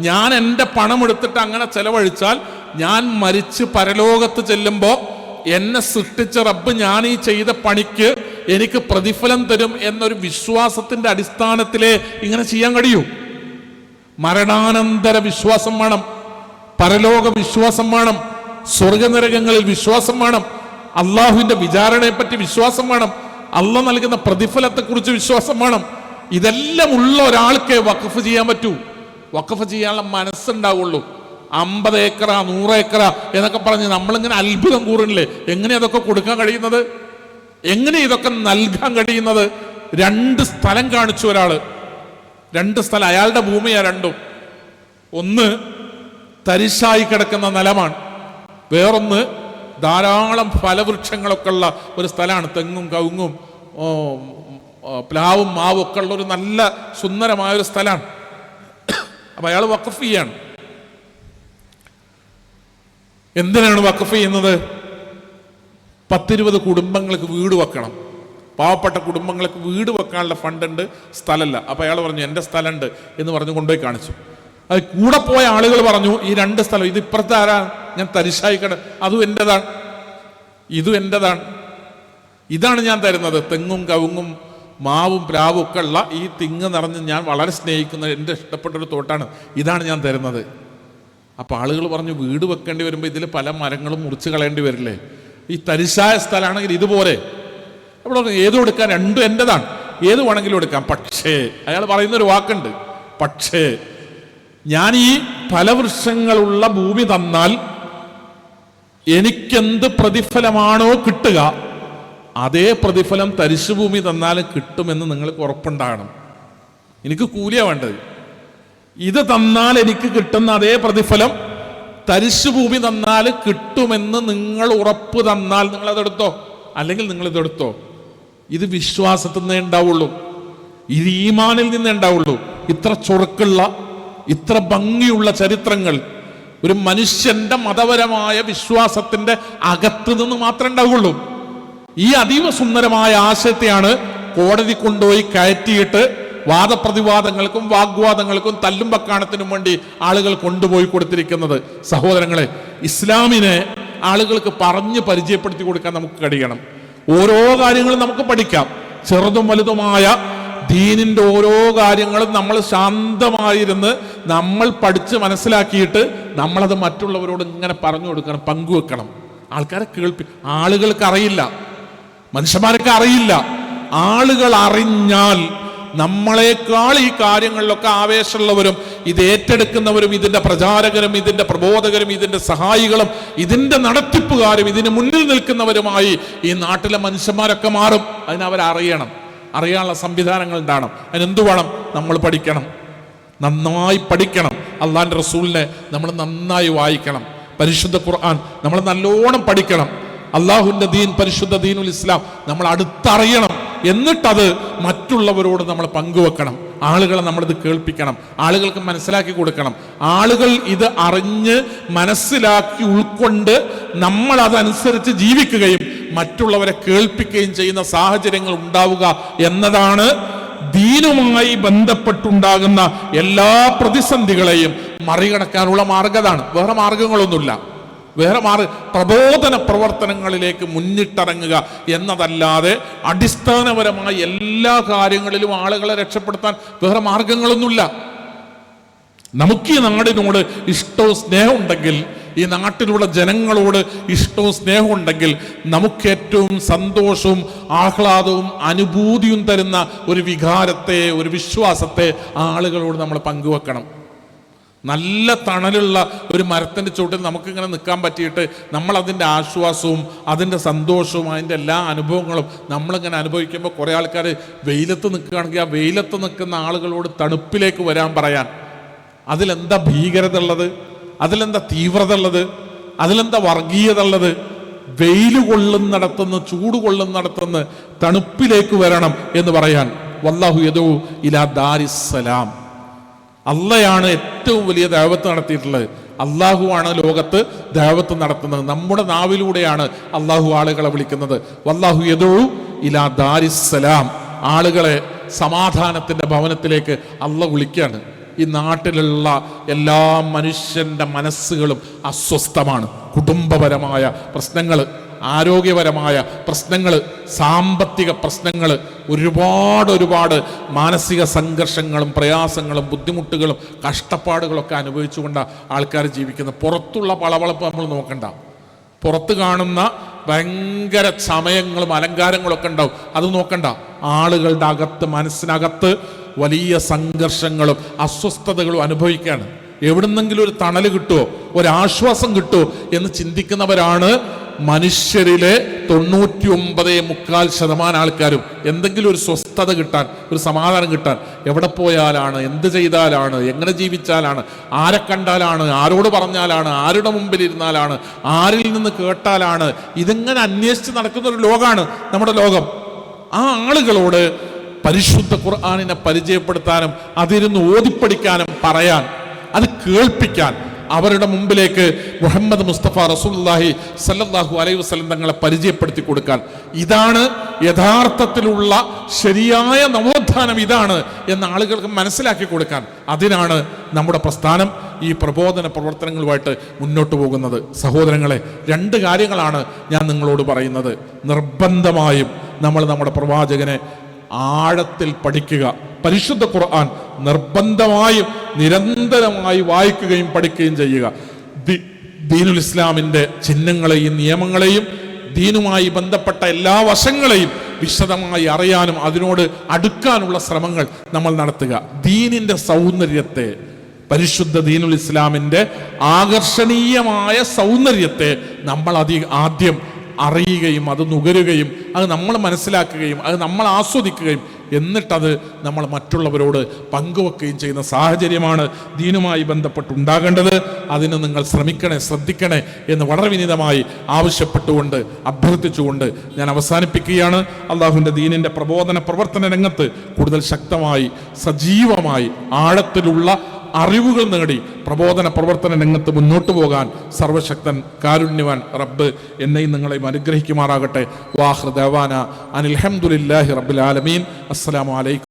ഞാൻ എൻ്റെ പണം എടുത്തിട്ട് അങ്ങനെ ചെലവഴിച്ചാൽ ഞാൻ മരിച്ച് പരലോകത്ത് ചെല്ലുമ്പോൾ എന്നെ സൃഷ്ടിച്ച റബ്ബ് ഞാൻ ഈ ചെയ്ത പണിക്ക് എനിക്ക് പ്രതിഫലം തരും എന്നൊരു വിശ്വാസത്തിന്റെ അടിസ്ഥാനത്തിലേ ഇങ്ങനെ ചെയ്യാൻ കഴിയൂ. മരണാനന്തര വിശ്വാസം വേണം, പരലോക വിശ്വാസം വേണം, സ്വർഗനരകങ്ങളിൽ വിശ്വാസം വേണം, അള്ളാഹുവിന്റെ വിചാരണയെ പറ്റി വിശ്വാസം വേണം, അള്ളാഹ് നൽകുന്ന പ്രതിഫലത്തെക്കുറിച്ച് വിശ്വാസം വേണം. ഇതെല്ലാം ഉള്ള ഒരാൾക്കേ വഖഫ് ചെയ്യാൻ പറ്റൂ. വഖഫ് ചെയ്യാനുള്ള മനസ്സുണ്ടാവുള്ളൂ. 50 ഏക്കറ 100 ഏക്കറ എന്നൊക്കെ പറഞ്ഞ് നമ്മളിങ്ങനെ അത്ഭുതം കൂറില്ലേ, എങ്ങനെ അതൊക്കെ കൊടുക്കാൻ കഴിയുന്നത്, എങ്ങനെ ഇതൊക്കെ നൽകാൻ കഴിയുന്നത്? 2 സ്ഥലം കാണിച്ചു ഒരാള്, 2 സ്ഥലം, അയാളുടെ ഭൂമിയാ രണ്ടും. ഒന്ന് തരിശായി കിടക്കുന്ന നിലമാണ്, വേറൊന്ന് ധാരാളം ഫലവൃക്ഷങ്ങളൊക്കെ ഉള്ള ഒരു സ്ഥലമാണ്. തെങ്ങും കവുങ്ങും പ്ലാവും മാവും ഒക്കെ ഉള്ള ഒരു നല്ല സുന്ദരമായ ഒരു സ്ഥലമാണ്. അപ്പൊ അയാൾ വഖഫ് ചെയ്യാണ്. എന്തിനാണ് വഖഫ് ചെയ്യുന്നത്? 10-20 കുടുംബങ്ങൾക്ക് വീട് വെക്കണം, പാവപ്പെട്ട കുടുംബങ്ങൾക്ക് വീട് വെക്കാനുള്ള ഫണ്ടുണ്ട്, സ്ഥലമല്ല. അപ്പൊ അയാൾ പറഞ്ഞു എൻ്റെ സ്ഥലമുണ്ട് എന്ന് പറഞ്ഞു കൊണ്ടുപോയി കാണിച്ചു. അത് കൂടെ പോയ ആളുകൾ പറഞ്ഞു ഈ 2 സ്ഥലം, ഇത് ഇപ്പുറത്തെ ആരാ, ഞാൻ തരിശായി അതും എൻ്റെതാണ്, ഇതും എൻ്റെതാണ്, ഇതാണ് ഞാൻ തരുന്നത്. തെങ്ങും കവുങ്ങും മാവും പ്ലാവും ഒക്കെ ഉള്ള ഈ തിങ്ങ് നിറഞ്ഞ് ഞാൻ വളരെ സ്നേഹിക്കുന്ന എൻ്റെ ഇഷ്ടപ്പെട്ടൊരു തോട്ടാണ്, ഇതാണ് ഞാൻ തരുന്നത്. അപ്പം ആളുകൾ പറഞ്ഞു വീട് വെക്കേണ്ടി വരുമ്പോൾ ഇതിൽ പല മരങ്ങളും മുറിച്ച് കളയേണ്ടി വരില്ലേ, ഈ തരിശായ സ്ഥലമാണെങ്കിൽ ഇതുപോലെ. അപ്പോൾ ഏതും എടുക്കാൻ, 2 എൻ്റെതാണ്, ഏത് വേണമെങ്കിലും എടുക്കാം. പക്ഷേ അയാൾ പറയുന്നൊരു വാക്കുണ്ട്, പക്ഷേ ഞാൻ ഈ ഫലവൃക്ഷങ്ങളുള്ള ഭൂമി തന്നാൽ എനിക്കെന്ത് പ്രതിഫലമാണോ കിട്ടുക അതേ പ്രതിഫലം തരിശുഭൂമി തന്നാലും കിട്ടുമെന്ന് നിങ്ങൾക്ക് ഉറപ്പുണ്ടാകണം. എനിക്ക് കൂലിയാ വേണ്ടത്. ഇത് തന്നാൽ എനിക്ക് കിട്ടുന്ന അതേ പ്രതിഫലം തരിശുഭൂമി തന്നാൽ കിട്ടുമെന്ന് നിങ്ങൾ ഉറപ്പ് തന്നാൽ നിങ്ങൾ അതെടുത്തോ, അല്ലെങ്കിൽ നിങ്ങൾ ഇതെടുത്തോ. ഇത് വിശ്വാസത്തിൽ നിന്നേ ഉണ്ടാവുള്ളൂ, ഇത് ഈമാനിൽ നിന്നേ ഉണ്ടാവുള്ളൂ. ഇത്ര ചുറുക്കുള്ള, ഇത്ര ഭംഗിയുള്ള ചരിത്രങ്ങൾ ഒരു മനുഷ്യന്റെ മതപരമായ വിശ്വാസത്തിന്റെ അകത്ത് നിന്ന് മാത്രമേ ഉണ്ടാവുള്ളൂ. ഈ അതീവ സുന്ദരമായ ആശയത്തെയാണ് കോടതി കൊണ്ടുപോയി കയറ്റിയിട്ട് വാദപ്രതിവാദങ്ങൾക്കും വാഗ്വാദങ്ങൾക്കും തല്ലും പക്കാണത്തിനും വേണ്ടി ആളുകൾ കൊണ്ടുപോയി കൊടുത്തിരിക്കുന്നത്. സഹോദരങ്ങളെ, ഇസ്ലാമിനെ ആളുകൾക്ക് പറഞ്ഞ് പരിചയപ്പെടുത്തി കൊടുക്കാൻ നമുക്ക് കഴിയണം. ഓരോ കാര്യങ്ങളും നമുക്ക് പഠിക്കാം, ചെറുതും വലുതുമായ ദീനിന്റെ ഓരോ കാര്യങ്ങളും നമ്മൾ ശാന്തമായിരുന്ന് നമ്മൾ പഠിച്ച് മനസ്സിലാക്കിയിട്ട് നമ്മളത് മറ്റുള്ളവരോട് ഇങ്ങനെ പറഞ്ഞു കൊടുക്കണം, പങ്കുവെക്കണം. ആൾക്കാരെ ആളുകൾക്ക് അറിയില്ല, മനുഷ്യന്മാർക്ക് അറിയില്ല. ആളുകൾ അറിഞ്ഞാൽ നമ്മളെക്കാൾ ഈ കാര്യങ്ങളിലൊക്കെ ആവേശമുള്ളവരും ഇത് ഏറ്റെടുക്കുന്നവരും ഇതിന്റെ പ്രചാരകരും ഇതിന്റെ പ്രബോധകരും ഇതിന്റെ സഹായികളും ഇതിന്റെ നടത്തിപ്പുകാരും ഇതിന് മുന്നിൽ നിൽക്കുന്നവരുമായി ഈ നാട്ടിലെ മനുഷ്യന്മാരൊക്കെ മാറും. അതിനവരറിയണം, അറിയാനുള്ള സംവിധാനങ്ങൾ ഉണ്ടാകണം. അതിനെന്തു വേണം? നമ്മൾ പഠിക്കണം, നന്നായി പഠിക്കണം. അള്ളാന്റെ റസൂലിനെ നമ്മൾ നന്നായി വായിക്കണം, പരിശുദ്ധ ഖുർആൻ നമ്മൾ നല്ലോണം പഠിക്കണം, അള്ളാഹുവിന്റെ ദീൻ, പരിശുദ്ധ ദീനുൽ ഇസ്ലാം നമ്മൾ അടുത്തറിയണം. എന്നിട്ടത് മറ്റുള്ളവരോട് നമ്മൾ പങ്കുവെക്കണം. ആളുകളെ നമ്മളിത് കേൾപ്പിക്കണം, ആളുകൾക്ക് മനസ്സിലാക്കി കൊടുക്കണം. ആളുകൾ ഇത് അറിഞ്ഞ് മനസ്സിലാക്കി ഉൾക്കൊണ്ട് നമ്മൾ അതനുസരിച്ച് ജീവിക്കുകയും മറ്റുള്ളവരെ കേൾപ്പിക്കുകയും ചെയ്യുന്ന സാഹചര്യങ്ങൾ ഉണ്ടാവുക എന്നതാണ് ദീനുമായി ബന്ധപ്പെട്ടുണ്ടാകുന്ന എല്ലാ പ്രതിസന്ധികളെയും മറികടക്കാനുള്ള മാർഗതാണ്. വേറെ മാർഗങ്ങളൊന്നുമില്ല. പ്രബോധന പ്രവർത്തനങ്ങളിലേക്ക് മുന്നിട്ടിറങ്ങുക എന്നതല്ലാതെ അടിസ്ഥാനപരമായ എല്ലാ കാര്യങ്ങളിലും ആളുകളെ രക്ഷപ്പെടുത്താൻ വേറെ മാർഗങ്ങളൊന്നുമില്ല. നമുക്ക് ഈ നാടിനോട് ഇഷ്ടവും സ്നേഹം ഉണ്ടെങ്കിൽ, ഈ നാട്ടിലുള്ള ജനങ്ങളോട് ഇഷ്ടവും സ്നേഹവും ഉണ്ടെങ്കിൽ, നമുക്ക് ഏറ്റവും സന്തോഷവും ആഹ്ലാദവും അനുഭൂതിയും തരുന്ന ഒരു വികാരത്തെ, ഒരു വിശ്വാസത്തെ ആളുകളോട് നമ്മൾ പങ്കുവെക്കണം. നല്ല തണലുള്ള ഒരു മരത്തിൻ്റെ ചുവട്ടിൽ നമുക്കിങ്ങനെ നിൽക്കാൻ പറ്റിയിട്ട് നമ്മൾ അതിൻ്റെ ആശ്വാസവും അതിൻ്റെ സന്തോഷവും അതിൻ്റെ എല്ലാ അനുഭവങ്ങളും നമ്മളിങ്ങനെ അനുഭവിക്കുമ്പോൾ കുറേ ആൾക്കാർ വെയിലത്ത് നിൽക്കുകയാണെങ്കിൽ ആ വെയിലത്ത് നിൽക്കുന്ന ആളുകളോട് തണുപ്പിലേക്ക് വരാൻ പറയാൻ, അതിലെന്താ ഭീകരത ഉള്ളത്? അതിലെന്താ തീവ്രത ഉള്ളത്? അതിലെന്താ വർഗീയത ഉള്ളത്? വെയിൽ കൊള്ളുന്നിടത്തുനിന്ന്, ചൂട് കൊള്ളുന്നിടത്തുനിന്ന് തണുപ്പിലേക്ക് വരണം എന്ന് പറയാൻ. വല്ലാഹു യദൂ ഇലാ ദാരിസ്സലാം. അള്ളയാണ് ഏറ്റവും വലിയ ദഅവത്ത് നടത്തിയിട്ടുള്ളത്. അള്ളാഹുവാണ് ലോകത്ത് ദഅവത്ത് നടത്തുന്നത്. നമ്മുടെ നാവിലൂടെയാണ് അള്ളാഹു ആളുകളെ വിളിക്കുന്നത്. വല്ലാഹു യദൂ ഇലാ ദാരിസ്സലാം. ആളുകളെ സമാധാനത്തിന്റെ ഭവനത്തിലേക്ക് അള്ളാഹു വിളിക്കുകയാണ്. ഈ നാട്ടിലുള്ള എല്ലാ മനുഷ്യന്റെ മനസ്സുകളും അസ്വസ്ഥമാണ്. കുടുംബപരമായ പ്രശ്നങ്ങൾ, ആരോഗ്യപരമായ പ്രശ്നങ്ങൾ, സാമ്പത്തിക പ്രശ്നങ്ങൾ, ഒരുപാട് മാനസിക സംഘർഷങ്ങളും പ്രയാസങ്ങളും ബുദ്ധിമുട്ടുകളും കഷ്ടപ്പാടുകളൊക്കെ അനുഭവിച്ചുകൊണ്ട് ആൾക്കാർ ജീവിക്കുന്നത്. പുറത്തുള്ള പളവളപ്പ് നമ്മൾ നോക്കണ്ട. പുറത്ത് കാണുന്ന ഭയങ്കര സമയങ്ങളും അലങ്കാരങ്ങളൊക്കെ ഉണ്ടാവും, അത് നോക്കണ്ട. ആളുകളുടെ അകത്ത്, മനസ്സിനകത്ത് വലിയ സംഘർഷങ്ങളും അസ്വസ്ഥതകളും അനുഭവിക്കുകയാണ്. എവിടുന്നെങ്കിലും ഒരു തണൽ കിട്ടുമോ, ഒരാശ്വാസം കിട്ടുമോ എന്ന് ചിന്തിക്കുന്നവരാണ് മനുഷ്യരിലെ 99.4% ആൾക്കാരും. എന്തെങ്കിലും ഒരു സ്വസ്ഥത കിട്ടാൻ, ഒരു സമാധാനം കിട്ടാൻ എവിടെ പോയാലാണ്, എന്ത് ചെയ്താലാണ്, എങ്ങനെ ജീവിച്ചാലാണ്, ആരെ കണ്ടാലാണ്, ആരോട് പറഞ്ഞാലാണ്, ആരുടെ മുമ്പിൽ ഇരുന്നാലാണ്, ആരിൽ നിന്ന് കേട്ടാലാണ്, ഇതിങ്ങനെ അന്വേഷിച്ച് നടക്കുന്ന ഒരു ലോകമാണ് നമ്മുടെ ലോകം. ആ ആളുകളോട് പരിശുദ്ധ ഖുർആനിനെ പരിചയപ്പെടുത്താനും അതിരുന്ന് ഓതിപ്പടിക്കാനും പറയാൻ, അത് കേൾപ്പിക്കാൻ, അവരുടെ മുമ്പിലേക്ക് മുഹമ്മദ് മുസ്തഫ റസൂലുള്ളാഹി സല്ലല്ലാഹു അലൈഹി വസല്ലം തങ്ങളെ പരിചയപ്പെടുത്തി കൊടുക്കാൻ. ഇതാണ് യഥാർത്ഥത്തിലുള്ള ശരിയായ നവോത്ഥാനം, ഇതാണ് എന്ന് ആളുകൾക്ക് മനസ്സിലാക്കി കൊടുക്കാൻ. അതിനാണ് നമ്മുടെ പ്രസ്ഥാനം ഈ പ്രബോധന പ്രവർത്തനങ്ങളുമായിട്ട് മുന്നോട്ട് പോകുന്നത്. സഹോദരങ്ങളെ, 2 കാര്യങ്ങളാണ് ഞാൻ നിങ്ങളോട് പറയുന്നത്. നിർബന്ധമായും നമ്മൾ നമ്മുടെ പ്രവാചകനെ ആഴത്തിൽ പഠിക്കുക. പരിശുദ്ധ ഖുർആൻ നിർബന്ധമായും നിരന്തരമായി വായിക്കുകയും പഠിക്കുകയും ചെയ്യുക. ദീനുൽ ഇസ്ലാമിൻ്റെ ചിഹ്നങ്ങളെയും നിയമങ്ങളെയും ദീനുമായി ബന്ധപ്പെട്ട എല്ലാ വശങ്ങളെയും വിശദമായി അറിയാനും അതിനോട് അടുക്കാനുള്ള ശ്രമങ്ങൾ നമ്മൾ നടത്തുക. ദീനിൻ്റെ സൗന്ദര്യത്തെ, പരിശുദ്ധ ദീനുൽ ഇസ്ലാമിൻ്റെ ആകർഷണീയമായ സൗന്ദര്യത്തെ നമ്മൾ ആദ്യം അറിയുകയും അത് നുകരുകയും അത് നമ്മൾ മനസ്സിലാക്കുകയും അത് നമ്മൾ ആസ്വദിക്കുകയും എന്നിട്ടത് നമ്മൾ മറ്റുള്ളവരോട് പങ്കുവെക്കുകയും ചെയ്യുന്ന സാഹചര്യമാണ് ദീനുമായി ബന്ധപ്പെട്ടുണ്ടാകേണ്ടത്. അതിന് നിങ്ങൾ ശ്രമിക്കണേ, ശ്രദ്ധിക്കണേ എന്ന് വളരെ വിനീതമായി ആവശ്യപ്പെട്ടുകൊണ്ട്, അഭ്യർത്ഥിച്ചുകൊണ്ട് ഞാൻ അവസാനിപ്പിക്കുകയാണ്. അള്ളാഹുവിൻ്റെ ദീനിൻ്റെ പ്രബോധന പ്രവർത്തന രംഗത്ത് കൂടുതൽ ശക്തമായി, സജീവമായി, ആഴത്തിലുള്ള അറിവുകൾ നേടി പ്രബോധന പ്രവർത്തന രംഗത്ത് മുന്നോട്ട് പോകാൻ സർവശക്തൻ കാരുണ്യവാൻ റബ്ബ് എന്നെയും നിങ്ങളെയും അനുഗ്രഹിക്കുമാറാകട്ടെ. വാഖിറു ദഅവാന അനിൽ ഹംദുലില്ലാഹി റബ്ബിൽ ആലമീൻ. അസ്സലാമു അലൈക്കും.